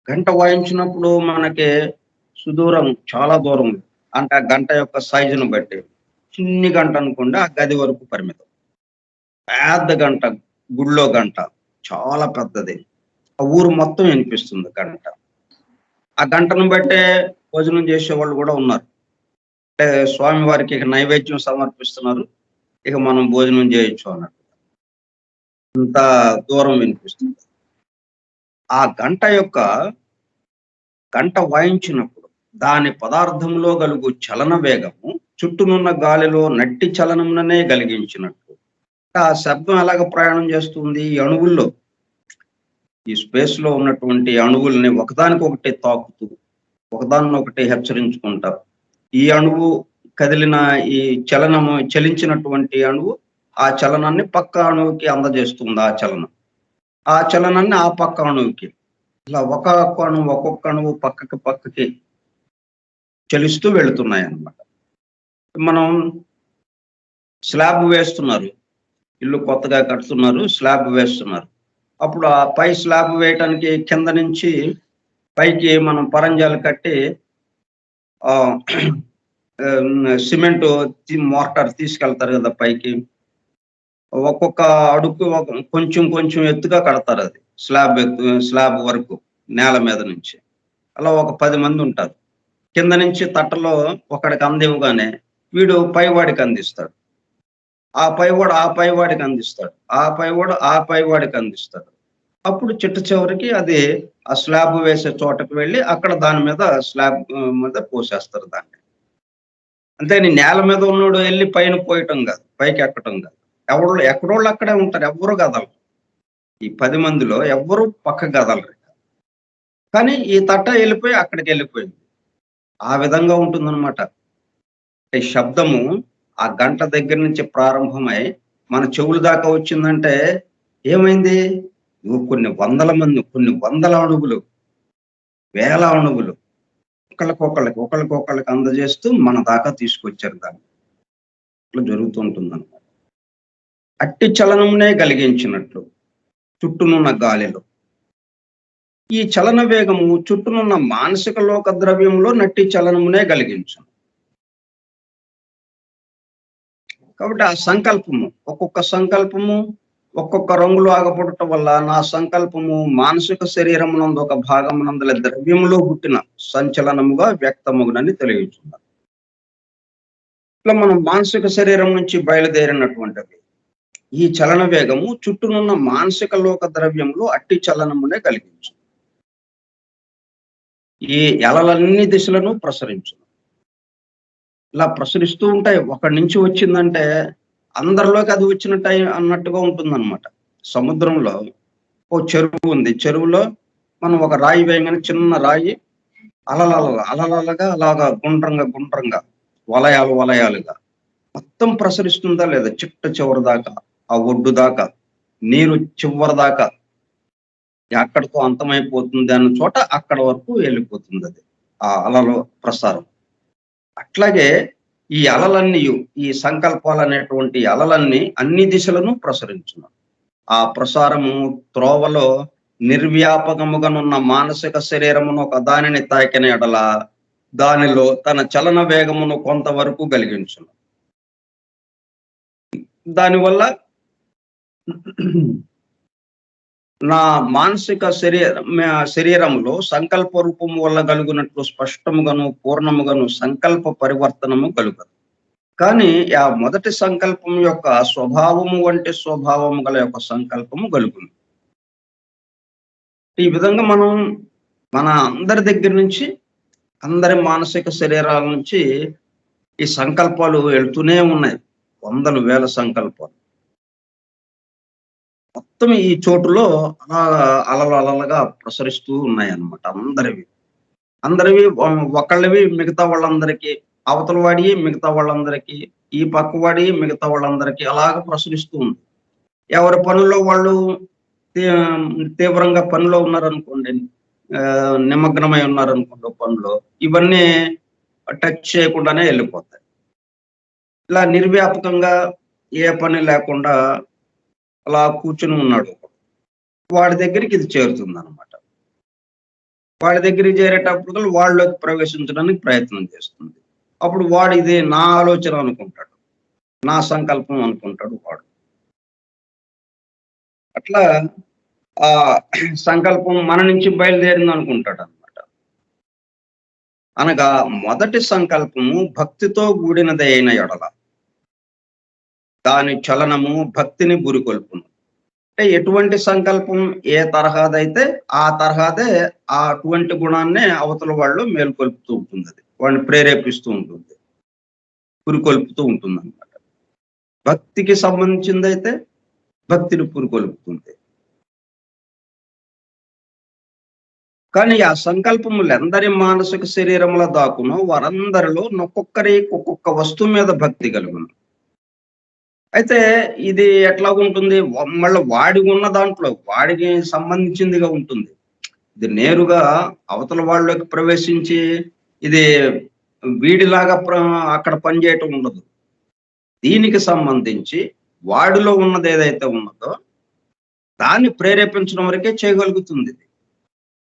గంట వాయించినప్పుడు మనకి సుదూరం, చాలా దూరం, అంటే ఆ గంట యొక్క సైజును బట్టి చిన్ని గంట అనుకోండి, ఆ గది వరకు పరిమితం. పెద్ద గంట, గుళ్ళో గంట చాలా పెద్దది, ఆ ఊరు మొత్తం వినిపిస్తుంది గంట. ఆ గంటను బట్టే భోజనం చేసేవాళ్ళు కూడా ఉన్నారు. అంటే స్వామివారికి ఇక నైవేద్యం సమర్పిస్తున్నారు. ఇక మనం భోజనం చేయొచ్చు అన్నట్టు. అంత దూరం వినిపిస్తుంది. ఆ గంట వాయించినప్పుడు దాని పదార్థంలో గలుగు చలన వేగము చుట్టూనున్న గాలిలో నట్టి చలనముననే కలిగించినట్టు. ఆ శబ్దం ఎలాగ ప్రయాణం చేస్తుంది? ఈ అణువుల్లో, ఈ స్పేస్‌లో ఉన్నటువంటి అణువుల్ని ఒకదానికొకటి తాకుతూ, ఒకదాన్నొకటి హెచ్చరించుకుంటా. ఈ అణువు కదిలిన ఈ చలించినటువంటి అణువు ఆ చలనాన్ని పక్క అణువుకి అందజేస్తుంది ఆ చలనం. ఆ చలనాన్ని ఆ పక్క అణువుకి. ఇలా ఒక్కొక్క అణువు పక్కకి చలిస్తూ వెళుతున్నాయన్నమాట. మనం స్లాబ్ వేస్తున్నారు. ఇల్లు కొత్తగా కడుతున్నారు. స్లాబ్ వేస్తున్నారు. అప్పుడు ఆ పై స్లాబ్ వేయటానికి కింద నుంచి పైకి మనం పరంజాలు కట్టి ఆహ్, సిమెంటు మోర్టార్ తీసుకెళ్తారు కదా పైకి. ఒక్కొక్క అడుగు కొంచెం ఎత్తుగా కడతారది. స్లాబ్ వరకు నేల మీద నుంచి. అలా ఒక 10 మందుంటారు. కింద నుంచి తట్టలో ఒకడికి అందివ్వగానే వీడు పైవాడికి అందిస్తాడు. ఆ పైవాడికి అందిస్తాడు. ఆ పైవాడికి అందిస్తాడు. అప్పుడు చిట్ట చివరికి అది ఆ స్లాబ్ వేసే చోటకి వెళ్లి అక్కడ దాని మీద మీద పోసేస్తారు దాన్ని. అంతేని నేల మీద ఉన్నోడు ఎళ్లి పైన పోయటం గాదు. పైకెక్కటం గాదు. ఎక్కడోళ్ళు అక్కడే ఉంటారు. ఎవ్వరు కదలరు. ఈ 10 మందిలో ఎవ్వరు పక్కకి కదలరు. కానీ ఈ తట్ట ఎళ్ళిపోయి అక్కడికెళ్ళిపోయింది. ఆ విధంగా ఉంటుందనమాట. ఈ శబ్దము ఆ గంట దగ్గర నుంచి ప్రారంభమై మన చెవుల దాకా వచ్చిందంటే ఏమైంది? కొన్ని వందల అణువులు, వేల అణువులు ఒకళ్ళకొకళ్ళకి అందజేస్తూ మన దాకా తీసుకొచ్చారు దాన్ని. ఇట్లా జరుగుతూ ఉంటుందన్నమాట. అట్టి చలనమునే కలిగించినట్లు చుట్టూనున్న గాలిలో. ఈ చలన వేగము చుట్టూనున్న మానసిక లోక ద్రవ్యంలో నట్టి చలనమునే కలిగించును. కాబట్టి ఆ సంకల్పము, ఒక్కొక్క రంగులో ఆగపడటం వల్ల నా సంకల్పము మానసిక శరీరమునందు ఒక భాగమునందుల ద్రవ్యములో పుట్టిన సంచలనముగా వ్యక్తమగునని తెలియజేస్తున్నారు. ఇట్లా మనం మానసిక శరీరం నుంచి బయలుదేరినటువంటిది. ఈ చలన వేగము చుట్టూనున్న మానసిక లోక ద్రవ్యంలో అట్టి చలనమునే కలిగించు. ఈ అలలన్ని దిశలను ప్రసరించును. ఇలా ప్రసరిస్తూ ఉంటాయి. ఒకడి నుంచి వచ్చిందంటే అందరిలోకి అది వచ్చినట్టు అన్నట్టుగా ఉంటుందన్నమాట. సముద్రంలో ఓ చెరువు ఉంది. చెరువులో మనం ఒక రాయి వేయంగానే చిన్న రాయి అలలలగా అలాగా గుండ్రంగా వలయాలుగా మొత్తం ప్రసరిస్తుందా లేదా చిట్ట చివరి దాకా, ఆ ఒడ్డు దాకా, నీరు చివరి దాకా ఎక్కడితో అంతమైపోతుంది అన్న చోట అక్కడ వరకు వెళ్ళిపోతుందది. ఆ అలలో ప్రసారం. అట్లాగే ఈ అలలన్నీయు, ఈ సంకల్పాలనేటువంటి అలలన్నీ అన్ని దిశలను ప్రసరించును. ఆ ప్రసారము త్రోవలో నిర్వ్యాపకముగానున్న మానసిక శరీరమును ఒక దానిని తాకిన ఎడల దానిలో తన చలన వేగమును కొంతవరకు కలిగించును. దానివల్ల నా మానసిక శరీరములో సంకల్ప రూపము వల్ల కలుగునట్లు స్పష్టముగాను, పూర్ణముగాను సంకల్ప పరివర్తనము కలుగదు. కానీ ఆ మొదటి సంకల్పం యొక్క స్వభావము వంటి స్వభావము గల యొక్క సంకల్పము కలుగును. ఈ విధంగా మనం మన అందరి దగ్గర నుంచి, అందరి మానసిక శరీరాల నుంచి ఈ సంకల్పాలు వెళ్తూనే ఉన్నాయి. వందలు, వేల సంకల్పాలు. మొత్తం ఈ చోటులో అలా అలలుగా ప్రసరిస్తూ ఉన్నాయన్నమాట అందరివి ఒకళ్ళవి మిగతా వాళ్ళందరికీ, అవతల వాడియి మిగతా వాళ్ళందరికీ, ఈ పక్క వాడియి మిగతా వాళ్ళందరికీ అలాగ ప్రసరిస్తూ ఉంది. ఎవరి పనుల్లో వాళ్ళు తీ తీవ్రంగా పనిలో ఉన్నారనుకోండి, నిమగ్నమై ఉన్నారనుకోండి పనిలో, ఇవన్నీ టచ్ చేయకుండానే వెళ్ళిపోతాయి. ఇలా నిర్వ్యాపకంగా ఏ పని లేకుండా అలా కూర్చొని ఉన్నాడు. వాడి దగ్గరికి ఇది చేరుతుందన్నమాట. వాడి దగ్గరికి చేరేటప్పుడు వాళ్ళలోకి ప్రవేశించడానికి ప్రయత్నం చేస్తుంది. అప్పుడు వాడు ఇది నా ఆలోచన అనుకుంటాడు. నా సంకల్పం అనుకుంటాడు వాడు. అట్లా ఆ సంకల్పం మన నుంచి బయలుదేరింది అనుకుంటాడన్నమాట. అనగా మొదటి సంకల్పము భక్తితో కూడినది అయిన ఎడల దాని చలనము భక్తిని గురికొల్పును. అంటే ఎటువంటి సంకల్పం ఏ తరహాదైతే ఆ తరహాదే అటువంటి గుణాన్నే అవతల వాళ్ళు మేల్కొల్పుతూ ఉంటుంది. అది వాడిని ప్రేరేపిస్తూ ఉంటుంది, పురికొల్పుతూ ఉంటుంది అనమాట. భక్తికి సంబంధించిందైతే భక్తిని పురికొల్పుతుంది. కానీ ఆ సంకల్పములు ఎందరి మానసిక శరీరంలో దాకునో వారందరిలో ఒక్కొక్క వస్తువు మీద భక్తి కలుగును. అయితే ఇది ఎట్లా ఉంటుంది, మళ్ళీ వాడి ఉన్న దాంట్లో వాడికి సంబంధించిందిగా ఉంటుంది. ఇది నేరుగా అవతల వాళ్ళలోకి ప్రవేశించి ఇది వీడిలాగా అక్కడ పనిచేయటం ఉండదు. దీనికి సంబంధించి వాడిలో ఉన్నది ఏదైతే ఉన్నదో దాన్ని ప్రేరేపించడం వరకే చేయగలుగుతుంది.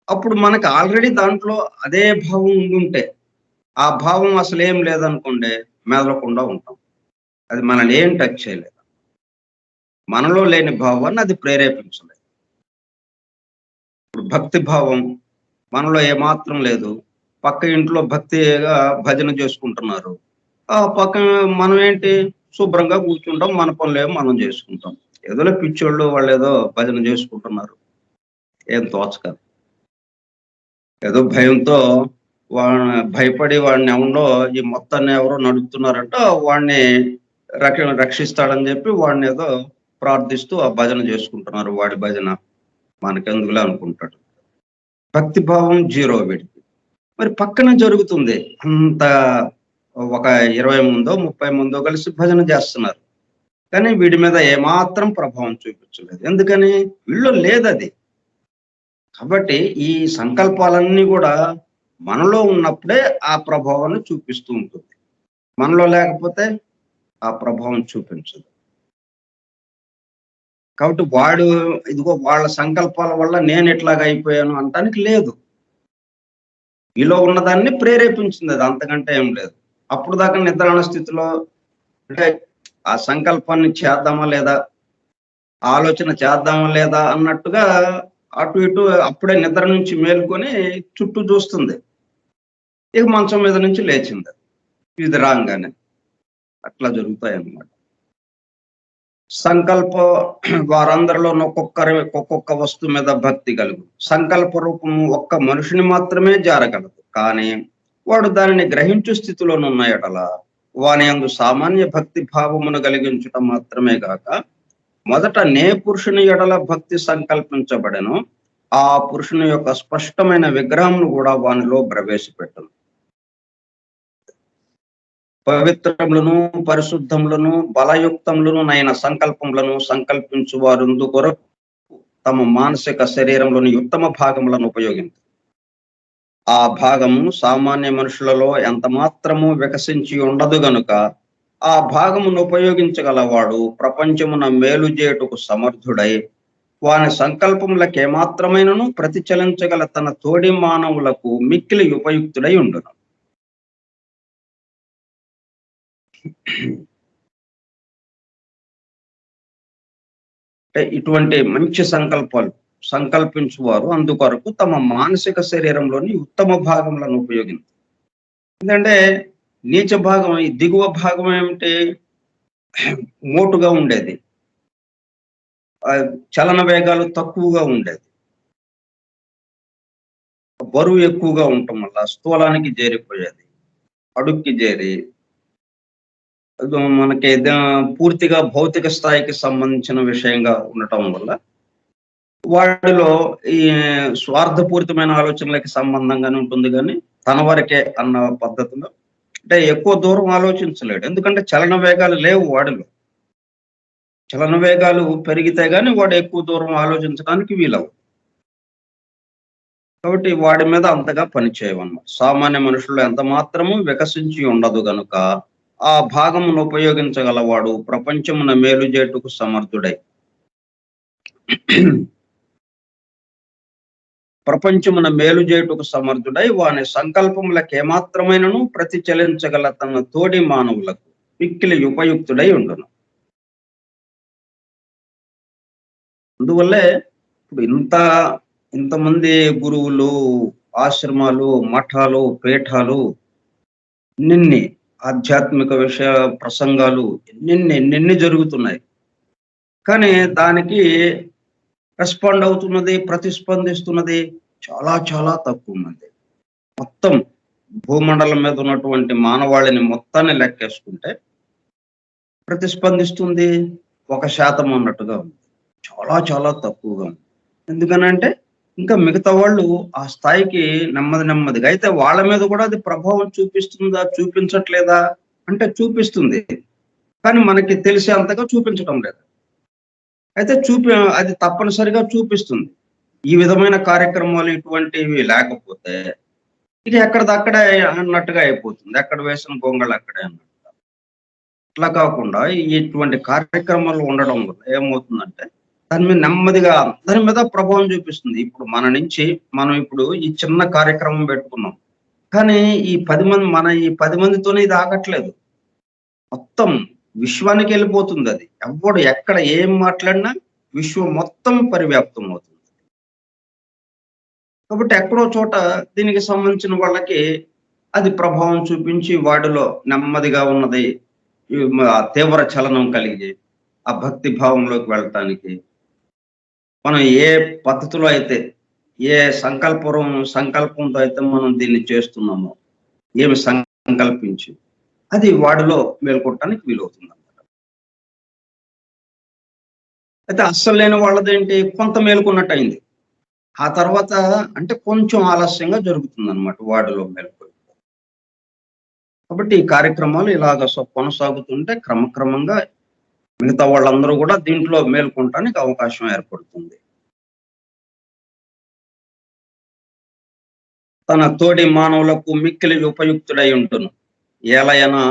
అప్పుడు మనకు ఆల్రెడీ దాంట్లో అదే భావం ఉండుంటే, ఆ భావం అసలు ఏం లేదనుకోండి మెదలకుండా ఉంటాం. అది మనల్ని ఏం టచ్ చేయలేదు. మనలో లేని భావాన్ని అది ప్రేరేపించలేదు. ఇప్పుడు భక్తి భావం మనలో ఏమాత్రం లేదు. పక్క ఇంట్లో భక్తిగా భజన చేసుకుంటున్నారు. ఆ పక్కన మనం ఏంటి శుభ్రంగా కూర్చుంటాం, మన పనులేమో మనం చేసుకుంటాం. ఏదోలో పిచ్చోళ్ళు వాళ్ళు ఏదో భజన చేసుకుంటున్నారు, ఏం తోచక ఏదో భయంతో భయపడి వాడిని ఎవరో ఈ మొత్తాన్ని ఎవరో నడుపుతున్నారంట, వాడిని రక్షిస్తాడని చెప్పి వాడిని ఏదో ప్రార్థిస్తూ ఆ భజన చేసుకుంటున్నారు. వాడి భజన మనకెందుకులే అనుకుంటాడు. భక్తి భావం జీరో వీడికి. మరి పక్కన జరుగుతుంది అంత ఒక 20 మందో 30 మందో కలిసి భజన చేస్తున్నారు, కానీ వీడి మీద ఏమాత్రం ప్రభావం చూపించలేదు. ఎందుకని వీళ్ళు లేదది. కాబట్టి ఈ సంకల్పాలన్నీ కూడా మనలో ఉన్నప్పుడే ఆ ప్రభావాన్ని చూపిస్తూ ఉంటుంది. మనలో లేకపోతే ఆ ప్రభావం చూపించదు. కాబట్టి వాడు ఇదిగో వాళ్ళ సంకల్పాల వల్ల నేను ఎట్లాగా అయిపోయాను అంటానికి లేదు. ఈలో ఉన్నదాన్ని ప్రేరేపించింది అది, అంతకంటే ఏం లేదు. అప్పుడు దాకా నిద్రాణ స్థితిలో అంటే ఆ సంకల్పాన్ని చేద్దామా లేదా, ఆలోచన చేద్దామా లేదా అన్నట్టుగా అటు ఇటు అప్పుడే నిద్ర నుంచి మేలుకొని చుట్టూ చూస్తుంది. ఇక మంచం మీద నుంచి లేచింది. ఇది రాగానే అట్లా జరుగుతాయి అన్నమాట. సంకల్ప వారందరిలో ఒక్కొక్క వస్తువు మీద భక్తి కలుగు. సంకల్ప రూపము ఒక్క మనుషుని మాత్రమే జారగలదు, కానీ వాడు దానిని గ్రహించు స్థితిలోనున్న ఎడల వాని యందు సామాన్య భక్తి భావమును కలిగించటం మాత్రమే గాక మొదట నే పురుషుని ఎడల భక్తి సంకల్పించబడెను, ఆ పురుషుని యొక్క స్పష్టమైన విగ్రహంను కూడా వానిలో ప్రవేశపెట్టను. పవిత్రములను పరిశుద్ధములను బలయుక్తములను నైన సంకల్పములను సంకల్పించు వారు కొరకు తమ మానసిక శరీరంలోని ఉత్తమ భాగములను ఉపయోగించు. ఆ భాగము సామాన్య మనుషులలో ఎంత మాత్రము వికసించి ఉండదు గనుక ఆ భాగమును ఉపయోగించగలవాడు ప్రపంచమున మేలు చేయుటకు సమర్థుడై వాని సంకల్పములకు ఏమాత్రమైనను ప్రతిచలించగల తన తోడి మానవులకు మిక్కిలి ఉపయుక్తుడై ఉండును. ఇటువంటి మంచి సంకల్పాలు సంకల్పించువారు అందుకొరకు తమ మానసిక శరీరంలోని ఉత్తమ భాగములను ఉపయోగించారు. ఎందుకంటే నీచ భాగం, ఈ దిగువ భాగం ఏమిటి, మోటుగా ఉండేది, చలన వేగాలు తక్కువగా ఉండేది, బరువు ఎక్కువగా ఉండటం వల్ల స్థూలానికి చేరిపోయేది, అడుక్కి చేరి మనకి పూర్తిగా భౌతిక స్థాయికి సంబంధించిన విషయంగా ఉండటం వల్ల వాడిలో ఈ స్వార్థపూరితమైన ఆలోచనలకి సంబంధంగానే ఉంటుంది, కానీ తన వరకే అన్న పద్ధతిలో అంటే ఎక్కువ దూరం ఆలోచించలేడు. ఎందుకంటే చలన వేగాలు లేవు వాడిలో. చలన వేగాలు పెరిగితే గానీ వాడు ఎక్కువ దూరం ఆలోచించడానికి వీలవు. కాబట్టి వాడి మీద అంతగా పనిచేయవన్నమాట. సామాన్య మనుషుల్లో ఎంత మాత్రము వికసించి ఉండదు గనుక ఆ భాగమును ఉపయోగించగలవాడు ప్రపంచమున మేలు చేటుకు సమర్థుడై ప్రపంచమున మేలు చేటుకు సమర్థుడై వాని సంకల్పములకు ఏమాత్రమైనను ప్రతిచలించగల తన తోడి మానవులకు మిక్కిలి ఉపయుక్తుడై ఉండును. అందువల్లే ఇప్పుడు ఇంతమంది గురువులు ఆశ్రమాలు, మఠాలు, పీఠాలు ఎన్నెన్ని ఆధ్యాత్మిక విషయ ప్రసంగాలు ఎన్నెన్ని జరుగుతున్నాయి. కానీ దానికి రెస్పాండ్ అవుతున్నది, ప్రతిస్పందిస్తున్నది చాలా చాలా తక్కువ మంది. మొత్తం భూమండలం మీద ఉన్నటువంటి మానవాళిని మొత్తాన్ని లెక్కేసుకుంటే ప్రతిస్పందిస్తుంది 1% అన్నట్టుగా ఉంది. చాలా చాలా తక్కువగా ఉంది. ఎందుకనంటే ఇంకా మిగతా వాళ్ళు ఆ స్థాయికి నెమ్మదిగా అయితే వాళ్ళ మీద కూడా అది ప్రభావం చూపిస్తుందా, చూపించట్లేదా అంటే చూపిస్తుంది. కానీ మనకి తెలిసేంతగా చూపించటం లేదు. అయితే అది తప్పనిసరిగా చూపిస్తుంది. ఈ విధమైన కార్యక్రమాలు ఇటువంటివి లేకపోతే ఇది ఎక్కడిదక్కడే అన్నట్టుగా అయిపోతుంది. ఎక్కడ వేసిన గొంగళి అక్కడే అన్నట్టుగా. అట్లా కాకుండా ఇటువంటి కార్యక్రమాలు ఉండడం వల్ల ఏమవుతుందంటే దాని మీద నెమ్మదిగా అందరి మీద ప్రభావం చూపిస్తుంది. ఇప్పుడు మనం ఇప్పుడు ఈ చిన్న కార్యక్రమం పెట్టుకున్నాం. కానీ ఈ 10 మంది ఈ 10 మందితోనే ఇది ఆగట్లేదు. మొత్తం విశ్వానికి వెళ్ళిపోతుంది అది. ఎవ్వడు ఎక్కడ ఏం మాట్లాడినా విశ్వం మొత్తం పరివ్యాప్తం అవుతుంది. కాబట్టి ఎక్కడో చోట దీనికి సంబంధించిన వాళ్ళకి అది ప్రభావం చూపించి వాడిలో నెమ్మదిగా ఉన్నది తీవ్ర చలనం కలిగి ఆ భక్తి భావంలోకి వెళ్ళటానికి మనం ఏ పద్ధతిలో అయితే ఏ సంకల్పంతో అయితే మనం దీన్ని చేస్తున్నామో ఏమి సంకల్పించి అది వాడిలో మేల్కొట్టడానికి వీలవుతుంది అన్నమాట. అయితే అస్సలు లేని వాళ్ళదేంటి కొంత మేలుకున్నట్టు అయింది. ఆ తర్వాత అంటే కొంచెం ఆలస్యంగా జరుగుతుంది అనమాట వాడిలో మేల్కొల్పు. కాబట్టి ఈ కార్యక్రమాలు ఇలాగ కొనసాగుతుంటే క్రమక్రమంగా మిగతా వాళ్ళందరూ కూడా దీంట్లో మేల్కొనటానికి అవకాశం ఏర్పడుతుంది. తన తోటి మానవులకు మిక్కిలి ఉపయుక్తుడై ఉంటును. ఏలయనా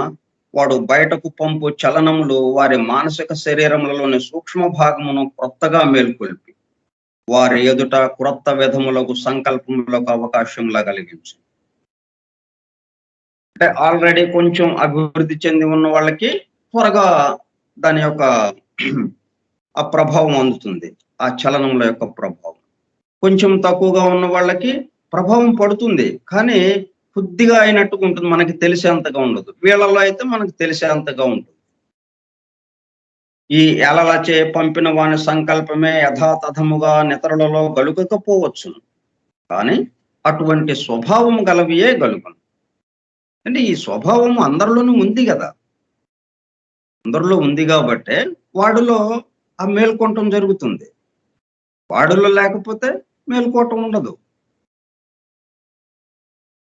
వాడు బయటకు పంపు చలనములు వారి మానసిక శరీరములలోని సూక్ష్మ భాగమును క్రొత్తగా మేల్కొల్పి వారి ఎదుట క్రొత్త విధములకు సంకల్పములకు అవకాశంలా కలిగించు. అంటే ఆల్రెడీ కొంచెం అభివృద్ధి చెంది ఉన్న వాళ్ళకి త్వరగా దాని యొక్క ఆ ప్రభావం అందుతుంది. ఆ చలనముల యొక్క ప్రభావం. కొంచెం తక్కువగా ఉన్న వాళ్ళకి ప్రభావం పడుతుంది. కానీ కొద్దిగా అయినట్టుగా ఉంటుంది. మనకి తెలిసేంతగా ఉండదు. వీళ్ళలో అయితే మనకు తెలిసేంతగా ఉంటుంది. ఈ ఎలలచే పంపిన వాని సంకల్పమే యథాతథముగా నితరులలో గలుగకపోవచ్చును. కానీ అటువంటి స్వభావం గలవియే గలుగును. అంటే ఈ స్వభావం అందరిలోనూ ఉంది కదా. అందరిలో ఉంది కాబట్టే వాడిలో ఆ మేల్కొనటం జరుగుతుంది. వాడిలో లేకపోతే మేల్కోవటం ఉండదు.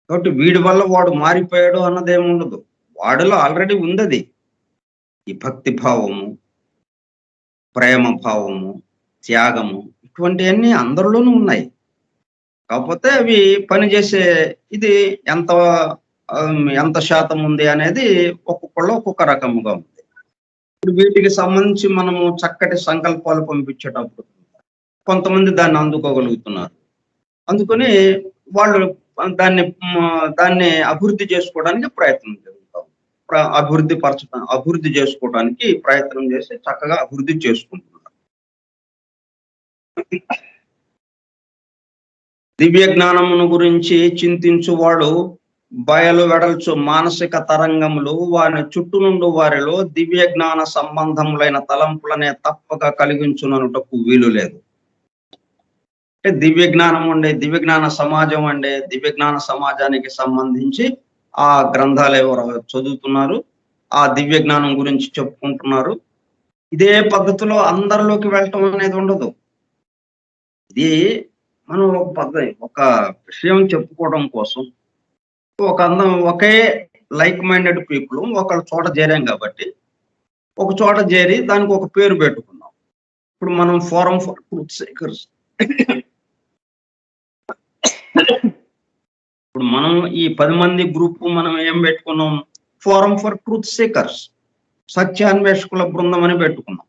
కాబట్టి వీడి వల్ల వాడు మారిపోయాడు అన్నదేమి ఉండదు. వాడిలో ఆల్రెడీ ఉంది. ఈ భక్తి భావము, ప్రేమ భావము, త్యాగము ఇటువంటివన్నీ అందరిలోనూ ఉన్నాయి. కాకపోతే అవి పనిచేసే ఇది ఎంత శాతం ఉంది అనేది ఒక్కొక్కళ్ళు ఒక్కొక్క రకముగా ఉంది. ఇప్పుడు వీటికి సంబంధించి మనము చక్కటి సంకల్పాలు పంపించేటప్పుడు కొంతమంది దాన్ని అందుకోగలుగుతున్నారు. అందుకని వాళ్ళు దాన్ని అభివృద్ధి చేసుకోవడానికి ప్రయత్నం జరుగుతాం. అభివృద్ధి చేసుకోవడానికి ప్రయత్నం చేసి చక్కగా అభివృద్ధి చేసుకుంటున్నారు. దివ్య జ్ఞానమును గురించి చింతించువాడు బయలు వెడల్చు మానసిక తరంగములు వారి చుట్టూ నుండి వారిలో దివ్య జ్ఞాన సంబంధములైన తలంపులనే తప్పక కలిగించుననుటకు వీలు లేదు. అంటే దివ్య జ్ఞాన సమాజం దివ్య జ్ఞాన సమాజానికి సంబంధించి ఆ గ్రంథాలు ఎవరు చదువుతున్నారు, ఆ దివ్య జ్ఞానం గురించి చెప్పుకుంటున్నారు. ఇదే పద్ధతిలో అందరిలోకి వెళ్ళటం అనేది ఉండదు. ఇది మనం ఒక విషయం చెప్పుకోవడం కోసం ఒకే లైక్ మైండెడ్ పీపుల్ ఒక చోట చేరాం కాబట్టి ఒక చోట చేరి దానికి ఒక పేరు పెట్టుకున్నాం. ఇప్పుడు మనం ఫోరం ఫర్ ట్రూత్ సీకర్స్, ఇప్పుడు మనం ఈ 10 మంది గ్రూప్ మనం ఏం పెట్టుకున్నాం, ఫోరం ఫర్ ట్రూత్ సీకర్స్, సత్యాన్వేషకుల బృందం అని పెట్టుకున్నాం.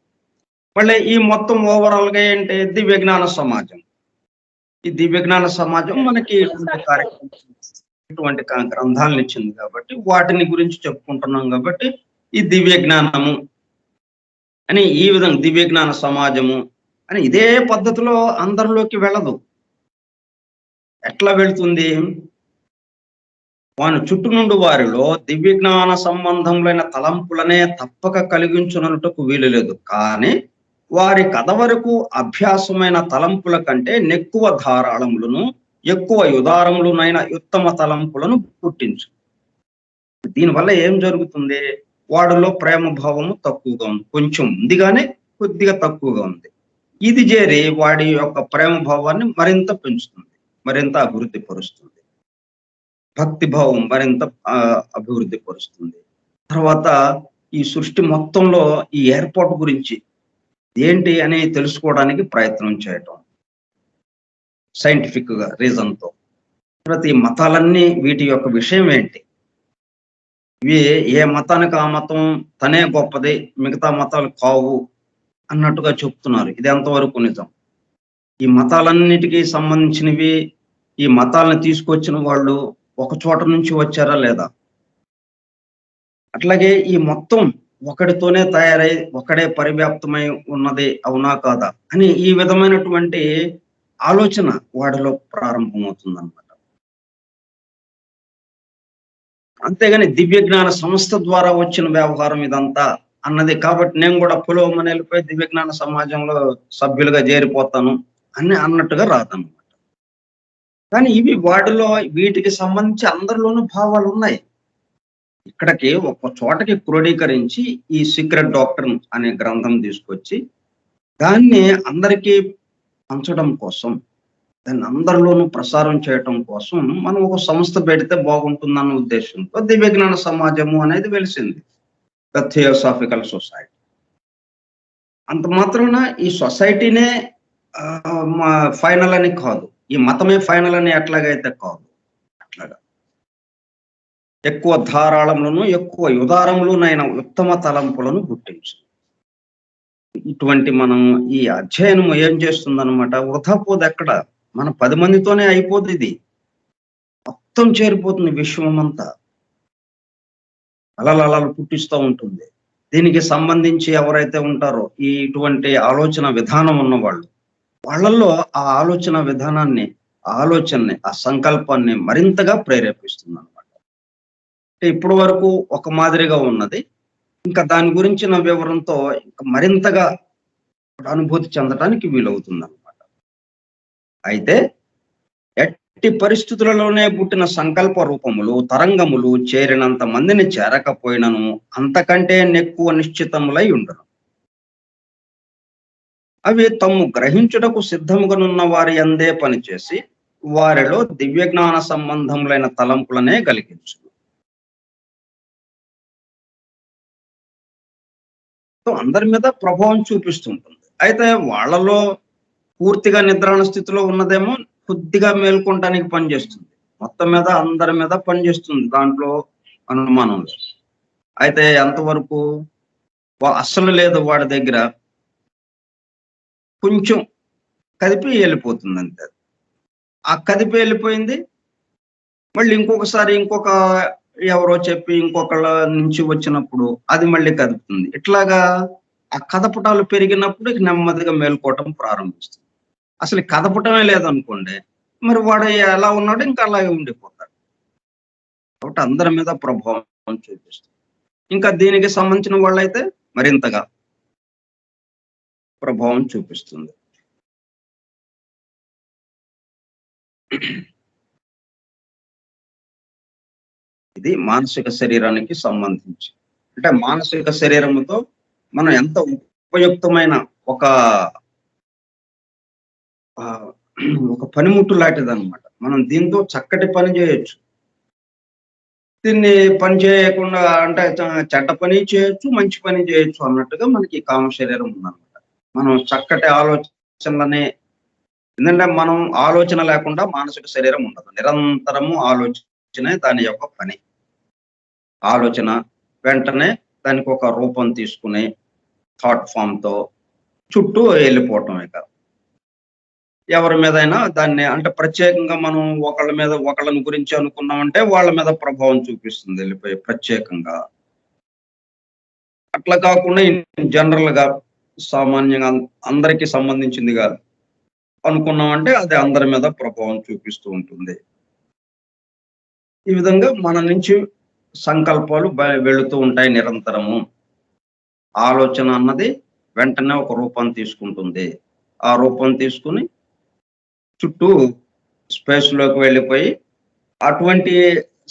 మళ్ళీ ఈ మొత్తం ఓవరాల్ గా ఏంటి, దివ్య జ్ఞాన సమాజం. ఈ దివ్య జ్ఞాన సమాజం మనకి ఇటువంటి గ్రంథాలను ఇచ్చింది కాబట్టి వాటిని గురించి చెప్పుకుంటున్నాం. కాబట్టి ఈ దివ్య జ్ఞానము అని ఈ విధంగా దివ్య జ్ఞాన సమాజము అని ఇదే పద్ధతిలో అందరిలోకి వెళ్ళదు. ఎట్లా వెళ్తుంది? వాని చుట్టూ నుండి వారిలో దివ్యజ్ఞాన సంబంధములైన తలంపులనే తప్పక కలిగించుననుటకు వీలు లేదు. కానీ వారి కథ వరకు అభ్యాసమైన తలంపుల కంటే నెక్కువ ధారాళములను ఎక్కువ యుదారములునైన ఉత్తమ తలంపులను పుట్టించు. దీనివల్ల ఏం జరుగుతుంది? వాడిలో ప్రేమ భావము తక్కువగా ఉంది, కొంచెం ఉంది కానీ కొద్దిగా తక్కువగా ఉంది. ఇది చేరి వాడి యొక్క ప్రేమ భావాన్ని మరింత పెంచుతుంది, మరింత అభివృద్ధి పరుస్తుంది. భక్తి భావం మరింత అభివృద్ధి పరుస్తుంది. తర్వాత ఈ సృష్టి మొత్తంలో ఈ ఏర్పాటు గురించి ఏంటి అని తెలుసుకోవడానికి ప్రయత్నం చేయటం సైంటిఫిక్ గా రీజన్తో. తర్వాత ఈ మతాలన్నీ వీటి యొక్క విషయం ఏంటి, ఇవి ఏ మతానికి ఆ మతం తనే గొప్పది, మిగతా మతాలు కావు అన్నట్టుగా చెప్తున్నారు. ఇది ఎంతవరకు నిజం? ఈ మతాలన్నిటికీ సంబంధించినవి, ఈ మతాలను తీసుకొచ్చిన వాళ్ళు ఒక చోట నుంచి వచ్చారా లేదా? అట్లాగే ఈ మొత్తం ఒకడితోనే తయారై ఒకడే పరివ్యాప్తమై ఉన్నది అవునా కాదా అని ఈ విధమైనటువంటి ఆలోచన వాడిలో ప్రారంభమవుతుంది అన్నమాట. అంతేగాని దివ్య జ్ఞాన సంస్థ ద్వారా వచ్చిన వ్యవహారం ఇదంతా అన్నది. కాబట్టి నేను కూడా పులోమని వెళ్ళిపోయి దివ్య జ్ఞాన సమాజంలో సభ్యులుగా చేరిపోతాను అని అన్నట్టుగా రాదన్నమాట. కానీ ఇవి వాటిలో వీటికి సంబంధించి అందరిలోనూ భావాలు ఉన్నాయి. ఇక్కడికి ఒక చోటకి క్రోడీకరించి ఈ సీక్రెట్ డాక్టర్ అనే గ్రంథం తీసుకొచ్చి దాన్ని అందరికీ పంచడం కోసం, దాన్ని అందరిలోనూ ప్రసారం చేయటం కోసం మనం ఒక సంస్థ పెడితే బాగుంటుందన్న ఉద్దేశంతో దివ్య జ్ఞాన సమాజము అనేది వెలిసింది, ద థియోసాఫికల్ సొసైటీ. అంత మాత్రాన ఈ సొసైటీనే ఫైనల్ అని కాదు, ఈ మతమే ఫైనల్ అని ఎట్లాగైతే కాదు. అట్లాగా ఎక్కువ ధారాళములను ఎక్కువ యుదారములునైన ఉత్తమ తలంపులను గుర్తించు. ఇటువంటి మనం ఈ అధ్యయనం ఏం చేస్తుందన్నమాట, వృధా పోదు. ఎక్కడ మన 10 మందితోనే అయిపోదు, ఇది మొత్తం చేరిపోతుంది, విశ్వం అంతా అలలు పుట్టిస్తూ ఉంటుంది. దీనికి సంబంధించి ఎవరైతే ఉంటారో ఈ ఇటువంటి ఆలోచన విధానం ఉన్నవాళ్ళు, వాళ్ళల్లో ఆ ఆలోచన విధానాన్ని, ఆలోచనని, ఆ సంకల్పాన్ని మరింతగా ప్రేరేపిస్తుంది అనమాట. ఇప్పటి వరకు ఒక మాదిరిగా ఉన్నది, ఇంకా దాని గురించిన వివరంతో ఇంకా మరింతగా అనుభూతి చెందడానికి వీలవుతుంది అనమాట. అయితే ఎట్టి పరిస్థితులలోనే పుట్టిన సంకల్ప రూపములు, తరంగములు చేరినంత మందిని చేరకపోయినను అంతకంటే నెక్కువ నిశ్చితములై ఉండను. అవి తమ్ము గ్రహించుటకు సిద్ధముగానున్న వారి అందే పనిచేసి వారిలో దివ్యజ్ఞాన సంబంధములైన తలంపులనే కలిగించు. అందరి మీద ప్రభావం చూపిస్తుంటుంది. అయితే వాళ్ళలో పూర్తిగా నిద్రాణ స్థితిలో ఉన్నదేమో కొద్దిగా మేల్కొనడానికి పనిచేస్తుంది, మొత్తం మీద అందరి మీద పనిచేస్తుంది, దాంట్లో అనుమానం లేదు. అయితే ఎంతవరకు అస్సలు లేదు, వాడి దగ్గర కొంచెం కదిపి వెళ్ళిపోతుంది అంతే. ఆ కదిపి వెళ్ళిపోయింది, మళ్ళీ ఇంకొకసారి ఇంకొక ఎవరో చెప్పి ఇంకొకళ్ళ నుంచి వచ్చినప్పుడు అది మళ్ళీ కదుపుతుంది. ఇట్లాగా ఆ కదపటాలు పెరిగినప్పుడు నెమ్మదిగా మేల్కోవటం ప్రారంభిస్తుంది. అసలు కదపటమే లేదనుకోండి, మరి వాడు ఎలా ఉన్నాడో ఇంకా అలాగే ఉండిపోతాడు. కాబట్టి అందరి మీద ప్రభావం చూపిస్తుంది. ఇంకా దీనికి సంబంధించిన వాళ్ళైతే మరింతగా ప్రభావం చూపిస్తుంది. ఇది మానసిక శరీరానికి సంబంధించి. అంటే మానసిక శరీరముతో మనం ఎంత ఉపయుక్తమైన ఒక పనిముట్టు లాంటిదన్నమాట. మనం దీంతో చక్కటి పని చేయొచ్చు, దీన్ని పని చేయకుండా అంటే చెడ్డ పని చేయొచ్చు, మంచి పని చేయొచ్చు అన్నట్టుగా మనకి కామ శరీరం ఉందన్నమాట. మనం చక్కటి ఆలోచనలనే, ఎందుకంటే మనం ఆలోచన లేకుండా మానసిక శరీరం ఉండదు, నిరంతరము ఆలోచనే దాని యొక్క పని. ఆలోచన వెంటనే దానికి ఒక రూపం తీసుకుని థాట్ ఫామ్ తో చుట్టూ వెళ్ళిపోవటమే కాదు. ఎవరి మీదైనా దాన్ని అంటే ప్రత్యేకంగా మనం ఒకళ్ళని గురించి అనుకున్నామంటే వాళ్ళ మీద ప్రభావం చూపిస్తుంది వెళ్ళిపోయి ప్రత్యేకంగా. అట్లా కాకుండా జనరల్ గా సామాన్యంగా అందరికీ సంబంధించింది కాదు, అనుకున్నామంటే అది అందరి మీద ప్రభావం చూపిస్తూ ఉంటుంది. ఈ విధంగా మన నుంచి సంకల్పాలు వెళుతూ ఉంటాయి నిరంతరము. ఆలోచన అన్నది వెంటనే ఒక రూపం తీసుకుంటుంది. ఆ రూపం తీసుకొని చుట్టూ స్పేస్‌లోకి వెళ్ళిపోయి అటువంటి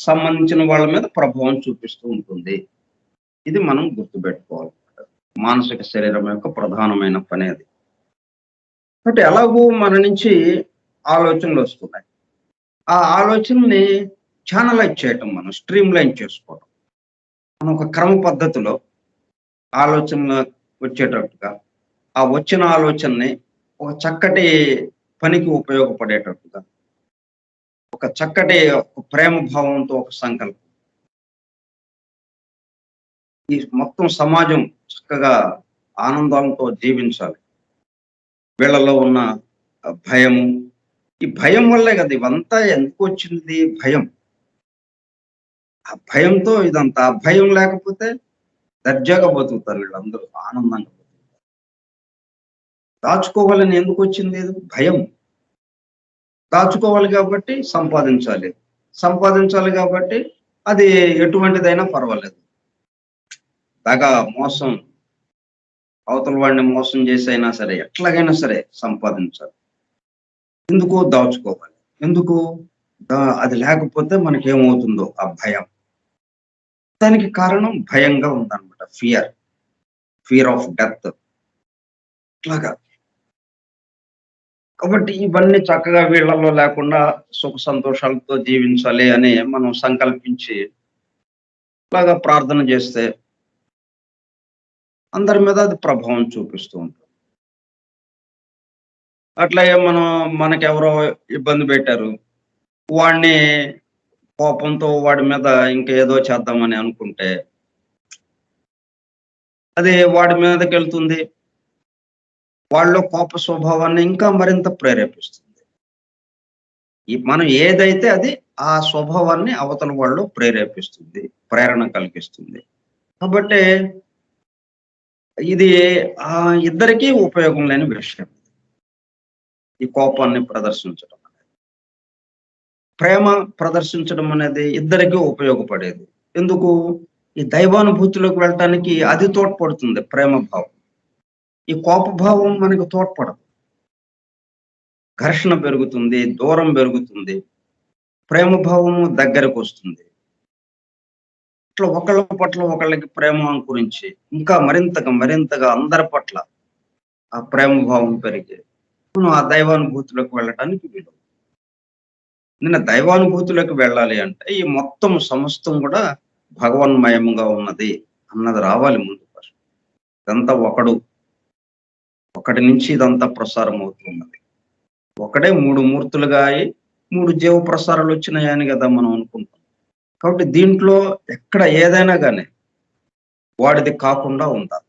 సంబంధించిన వాళ్ళ మీద ప్రభావం చూపిస్తూ ఉంటుంది. ఇది మనం గుర్తుపెట్టుకోవాలి. మానసిక శరీరం యొక్క ప్రధానమైన పని అది. కాబట్టి ఎలాగూ మన నుంచి ఆలోచనలొస్తున్నాయి. ఆ ఆలోచనని ఛానలైజ్ చేయటం మనం స్ట్రీమ్‌లైన్ చేసుకోవడం. మనం ఒక క్రమ పద్ధతిలో ఆలోచనలు వచ్చేటట్టుగా, ఆ వచ్చిన ఆలోచనని ఒక చక్కటి పనికి ఉపయోగపడేటట్టుగా, ఒక చక్కటి ఒక ప్రేమ భావంతో ఒక సంకల్పం. ఈ మొత్తం సమాజం చక్కగా ఆనందంతో జీవించాలి. వీళ్ళలో ఉన్న భయము, ఈ భయం వల్లే కదా ఇవంతా ఎందుకొచ్చింది భయం. ఆ భయంతో ఇదంతా. ఆ భయం లేకపోతే దర్జాగా బతుకుతారు వీళ్ళందరూ ఆనందంగా. దాచుకోవాలని ఎందుకొచ్చింది ఇది? భయం. దాచుకోవాలి కాబట్టి సంపాదించాలి. సంపాదించాలి కాబట్టి అది ఎటువంటిదైనా పర్వాలేదు. దగ, మోసం, అవతల వాడిని మోసం చేసైనా సరే, ఎట్లాగైనా సరే సంపాదించాలి. ఎందుకు? దాచుకోవాలి. ఎందుకు? అది లేకపోతే మనకేమవుతుందో ఆ భయం. దానికి కారణం భయంగా ఉందన్నమాట. Fear of death. ఇట్లాగా. కాబట్టి ఇవన్నీ చక్కగా వీళ్ళలో లేకుండా సుఖ సంతోషాలతో జీవించాలి అని మనం సంకల్పించి ఇలాగా ప్రార్థన చేస్తే అందరి మీద అది ప్రభావం చూపిస్తూ ఉంటుంది. అట్లాగే మనకెవరో ఇబ్బంది పెట్టారు. వాడిని కోపంతో వాడి మీద ఇంకేదో చేద్దామని అనుకుంటే అది వాడి మీదకెళ్తుంది. వాళ్ళలో కోప స్వభావాన్ని ఇంకా మరింత ప్రేరేపిస్తుంది. మనం ఏదైతే అది ఆ స్వభావాన్ని అవతల వాళ్ళు ప్రేరేపిస్తుంది. ప్రేరణ కలిగిస్తుంది. కాబట్టి ఇది ఇద్దరికీ ఉపయోగం లేని విషయం. ఈ కోపాన్ని ప్రదర్శించడం అనేది. ప్రేమ ప్రదర్శించడం అనేది ఇద్దరికీ ఉపయోగపడేది. ఎందుకు? ఈ దైవానుభూతిలోకి వెళ్ళటానికి అది తోడ్పడుతుంది ప్రేమ భావం. ఈ కోప భావం మనకు తోడ్పడదు. ఘర్షణ పెరుగుతుంది, దూరం పెరుగుతుంది. ప్రేమ భావము దగ్గరకొస్తుంది. ఇట్లా ఒకళ్ళ పట్ల ఒకళ్ళకి ప్రేమ అంకురించి ఇంకా మరింతగా అందరి పట్ల ఆ ప్రేమ భావం పెరిగి మనం ఆ దైవానుభూతిలోకి వెళ్ళటానికి వీలు. దైవానుభూతిలోకి వెళ్ళాలి అంటే ఈ మొత్తం సమస్తం కూడా భగవన్మయంగా ఉన్నది అన్నది రావాలి ముందు ఫస్ట్. ఇదంతా ఒకటి నుంచి ఇదంతా ప్రసారం అవుతున్నది. ఒకడే 3 మూర్తులుగా అయి 3 జీవ ప్రసారాలు వచ్చినాయని కదా మనం అనుకుంటాం. కాబట్టి దీంట్లో ఎక్కడ ఏదైనా గాని వాడిది కాకుండా ఉండాలి.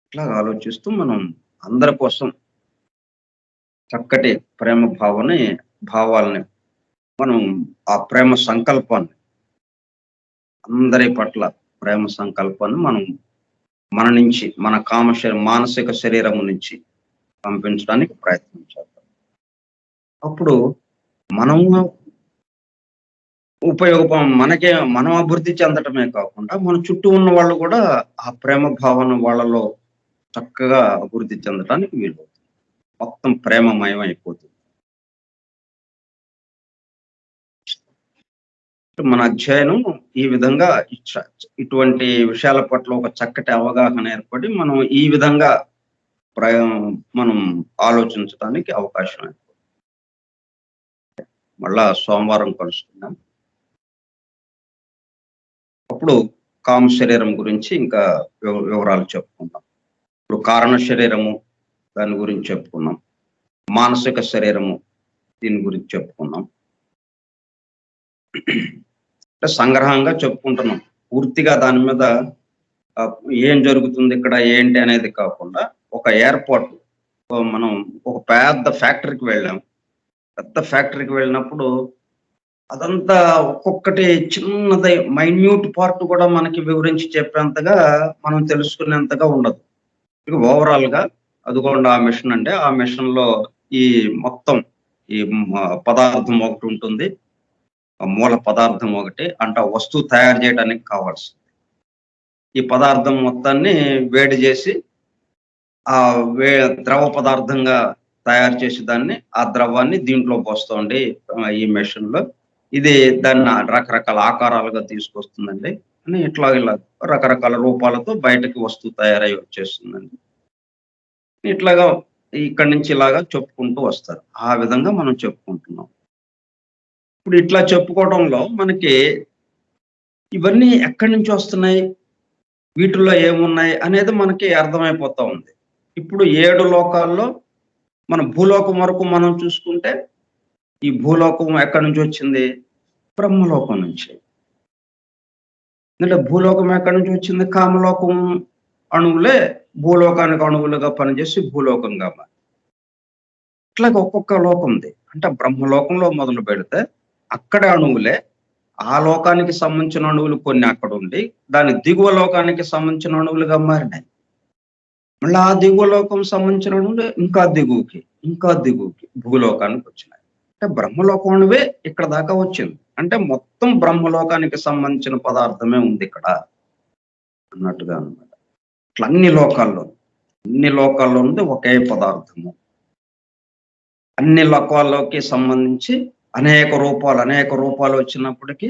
ఇట్లాగా ఆలోచిస్తూ మనం అందరి కోసం చక్కటి ప్రేమ భావాల్ని మనం ఆ ప్రేమ సంకల్పాన్ని అందరి పట్ల ప్రేమ సంకల్పాన్ని మనం మన నుంచి మన మానసిక శరీరం నుంచి పంపించడానికి ప్రయత్నం చేద్దాం. అప్పుడు మనము మనం అభివృద్ధి చెందటమే కాకుండా మన చుట్టూ ఉన్న వాళ్ళు కూడా ఆ ప్రేమ భావన వాళ్ళలో చక్కగా అభివృద్ధి చెందటానికి వీలు. మొత్తం ప్రేమమయం అయిపోతుంది. మన అధ్యయనం ఈ విధంగా ఇటువంటి విషయాల పట్ల ఒక చక్కటి అవగాహన ఏర్పడి మనం ఈ విధంగా మనం ఆలోచించడానికి అవకాశం ఏర్పడుతుంది. మళ్ళా సోమవారం కలుసుకుందాం. అప్పుడు కామ శరీరం గురించి ఇంకా వివరాలు చెప్పుకుందాం. ఇప్పుడు కారణ శరీరము దాని గురించి చెప్పుకున్నాం. మానసిక శరీరము దీని గురించి చెప్పుకున్నాం. సంగ్రహంగా చెప్పుకుంటున్నాం. పూర్తిగా దాని మీద ఏం జరుగుతుంది ఇక్కడ ఏంటి అనేది కాకుండా ఒక ఏర్పాటు. మనం ఒక పెద్ద ఫ్యాక్టరీకి వెళ్ళాం. పెద్ద ఫ్యాక్టరీకి వెళ్ళినప్పుడు అదంతా ఒక్కొక్కటి చిన్నది మైన్యూట్ పార్ట్ కూడా మనకి వివరించి చెప్పేంతగా మనం తెలుసుకునేంతగా ఉండదు. ఓవరాల్ గా అదిగోండి ఆ మిషన్ అంటే ఆ మిషన్ లో ఈ మొత్తం ఈ పదార్థం ఒకటి ఉంటుంది, మూల పదార్థం ఒకటి అంటే ఆ వస్తువు తయారు చేయడానికి కావాల్సింది. ఈ పదార్థం మొత్తాన్ని వేడి చేసి ఆ వే ద్రవ పదార్థంగా తయారు చేసి దాన్ని ఆ ద్రవాన్ని దీంట్లో పోస్తామండి ఈ మెషిన్ లో. ఇది దాన్ని రకరకాల ఆకారాలుగా తీసుకొస్తుందండి. అని ఇలా రకరకాల రూపాలతో బయటకి వస్తువు తయారై వచ్చేస్తుందండి. ఇట్లాగా ఇక్కడి నుంచి ఇలాగా చెప్పుకుంటూ వస్తారు. ఆ విధంగా మనం చెప్పుకుంటున్నాం. ఇప్పుడు ఇట్లా చెప్పుకోవడంలో మనకి ఇవన్నీ ఎక్కడి నుంచి వస్తున్నాయి? వీటిల్లో ఏమున్నాయి? అనేది మనకి అర్థమైపోతా ఉంది. ఇప్పుడు 7 లోకాల్లో మన భూలోకం వరకు మనం చూసుకుంటే, ఈ భూలోకం ఎక్కడి నుంచి వచ్చింది? బ్రహ్మలోకం నుంచి. అంటే భూలోకం ఎక్కడి నుంచి వచ్చింది? కామలోకం అణువులే భూలోకానికి అణువులుగా పనిచేసి భూలోకంగా మారింది. ఇట్లాగ ఒక్కొక్క లోకం ఉంది. అంటే బ్రహ్మలోకంలో మొదలు పెడితే అక్కడే అణువులే, ఆ లోకానికి సంబంధించిన అణువులు కొన్ని అక్కడ ఉండి, దాని దిగువ లోకానికి సంబంధించిన అణువులుగా మారినాయి. మళ్ళీ ఆ దిగువ లోకం సంబంధించిన అణువులు ఇంకా దిగువకి, ఇంకా దిగువకి భూలోకానికి వచ్చినాయి. అంటే బ్రహ్మలోకం అణువే ఇక్కడ దాకా వచ్చింది. అంటే మొత్తం బ్రహ్మలోకానికి సంబంధించిన పదార్థమే ఉంది ఇక్కడ అన్నట్టుగా అన్నమాట. ఇట్లా అన్ని లోకాల్లో ఉంది ఒకే పదార్థము. అన్ని లోకాల్లోకి సంబంధించి అనేక రూపాలు వచ్చినప్పటికీ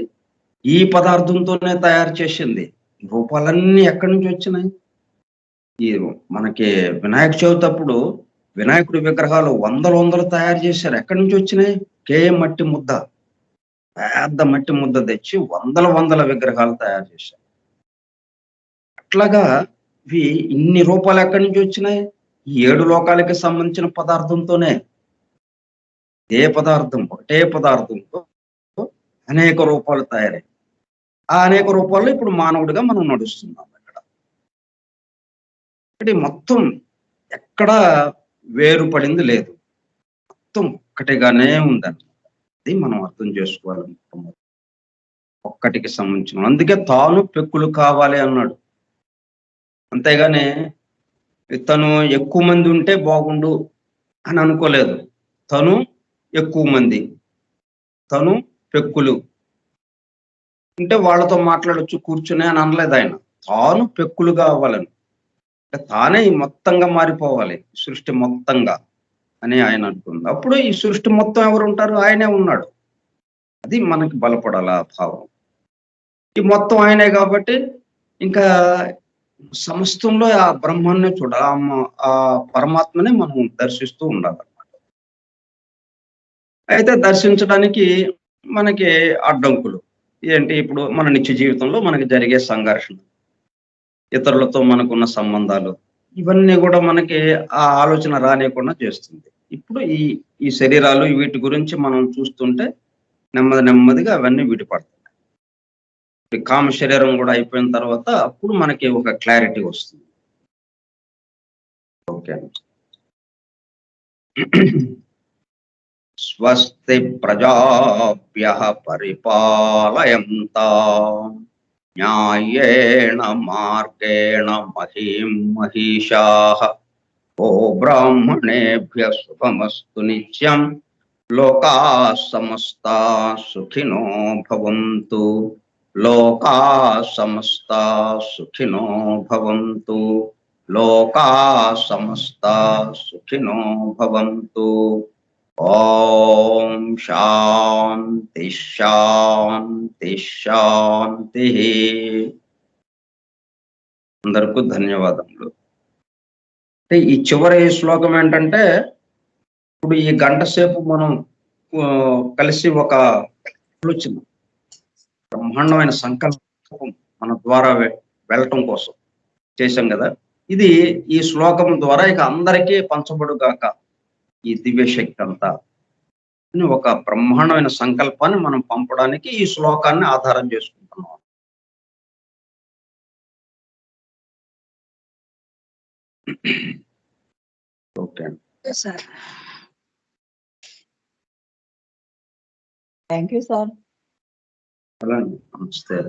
ఈ పదార్థంతోనే తయారు చేసింది. రూపాలన్నీ ఎక్కడి నుంచి వచ్చినాయి? ఈ మనకి వినాయక చవితి అప్పుడు వినాయకుడి విగ్రహాలు వందలు తయారు చేశారు. ఎక్కడి నుంచి వచ్చినాయి? కేయం మట్టి ముద్ద, పెద్ద మట్టి ముద్ద తెచ్చి వందల విగ్రహాలు తయారు చేశారు. అట్లాగా ఇన్ని రూపాలు ఎక్కడి నుంచి వచ్చినాయి? ఈ 7 లోకాలకి సంబంధించిన పదార్థంతోనే. ఒకటే పదార్థంతో అనేక రూపాలు తయారయ్యాయి. ఆ అనేక రూపాల్లో ఇప్పుడు మానవుడిగా మనం నడుస్తున్నాం ఇక్కడ. అంటే మొత్తం ఎక్కడా వేరుపడింది లేదు. మొత్తం ఒక్కటిగానే ఉందన్నమాట. అది మనం అర్థం చేసుకోవాలి. ఒక్కటికి సంబంధించిన అందుకే తాను పెక్కులు కావాలి అన్నాడు. అంతేగాని తను ఎక్కువ మంది ఉంటే బాగుండు అని అనుకోలేదు. తను ఎక్కువ మంది, తను పెక్కులు అంటే వాళ్ళతో మాట్లాడొచ్చు కూర్చుని అని అనలేదు ఆయన. తాను పెక్కులుగా అవ్వాలని, తానే మొత్తంగా మారిపోవాలి సృష్టి మొత్తంగా అని ఆయన అనుకుంది. అప్పుడు ఈ సృష్టి మొత్తం ఎవరు ఉంటారు? ఆయనే ఉన్నాడు. అది మనకి బలపడాల భావం. ఈ మొత్తం ఆయనే కాబట్టి ఇంకా సమస్తంలో ఆ బ్రహ్మాన్నే చూడాలి, ఆ పరమాత్మనే మనం దర్శిస్తూ ఉండాలన్నమాట. అయితే దర్శించడానికి మనకి అడ్డంకులు ఏంటి? ఇప్పుడు మన నిత్య జీవితంలో మనకి జరిగే సంఘర్షణ, ఇతరులతో మనకున్న సంబంధాలు, ఇవన్నీ కూడా మనకి ఆ ఆలోచన రానియకుండా చేస్తుంది. ఇప్పుడు ఈ శరీరాలు వీటి గురించి మనం చూస్తుంటే నెమ్మదిగా అవన్నీ విడిపడతాయి. కామ శరీరం కూడా అయిపోయిన తర్వాత అప్పుడు మనకి ఒక క్లారిటీ వస్తుంది. ఓకే. స్వస్తి ప్రజాభ్యః పరిపాలయంతాం న్యాయేణ మార్గేణ మహీం మహిషాః ఓ బ్రాహ్మణేభ్యః శుభమస్తు నిత్యం లోకాః సమస్తాః సుఖినో భవంతు. లోకాః సమస్తాః సుఖినో భవంతు. లోకాః సమస్తాః సుఖినో భవంతు. ఓం శాంతి శాంతి శాంతి. అందరికీ ధన్యవాదములు. అంటే ఈ చివరి శ్లోకం ఏంటంటే, ఇప్పుడు ఈ గంట సేపు మనం కలిసి ఒక ఆలోచన, బ్రహ్మాండమైన సంకల్పం మన ద్వారా వెళ్ళటం కోసం చేశాం కదా. ఇది ఈ శ్లోకం ద్వారా ఇక అందరికీ పంచబడుగాక ఈ దివ్య శక్తి అంతా అని ఒక బ్రహ్మాండమైన సంకల్పాన్ని మనం పంపడానికి ఈ శ్లోకాన్ని ఆధారం చేసుకుంటున్నాం. Okay sir. Thank you sir. అలాగే నమస్తే.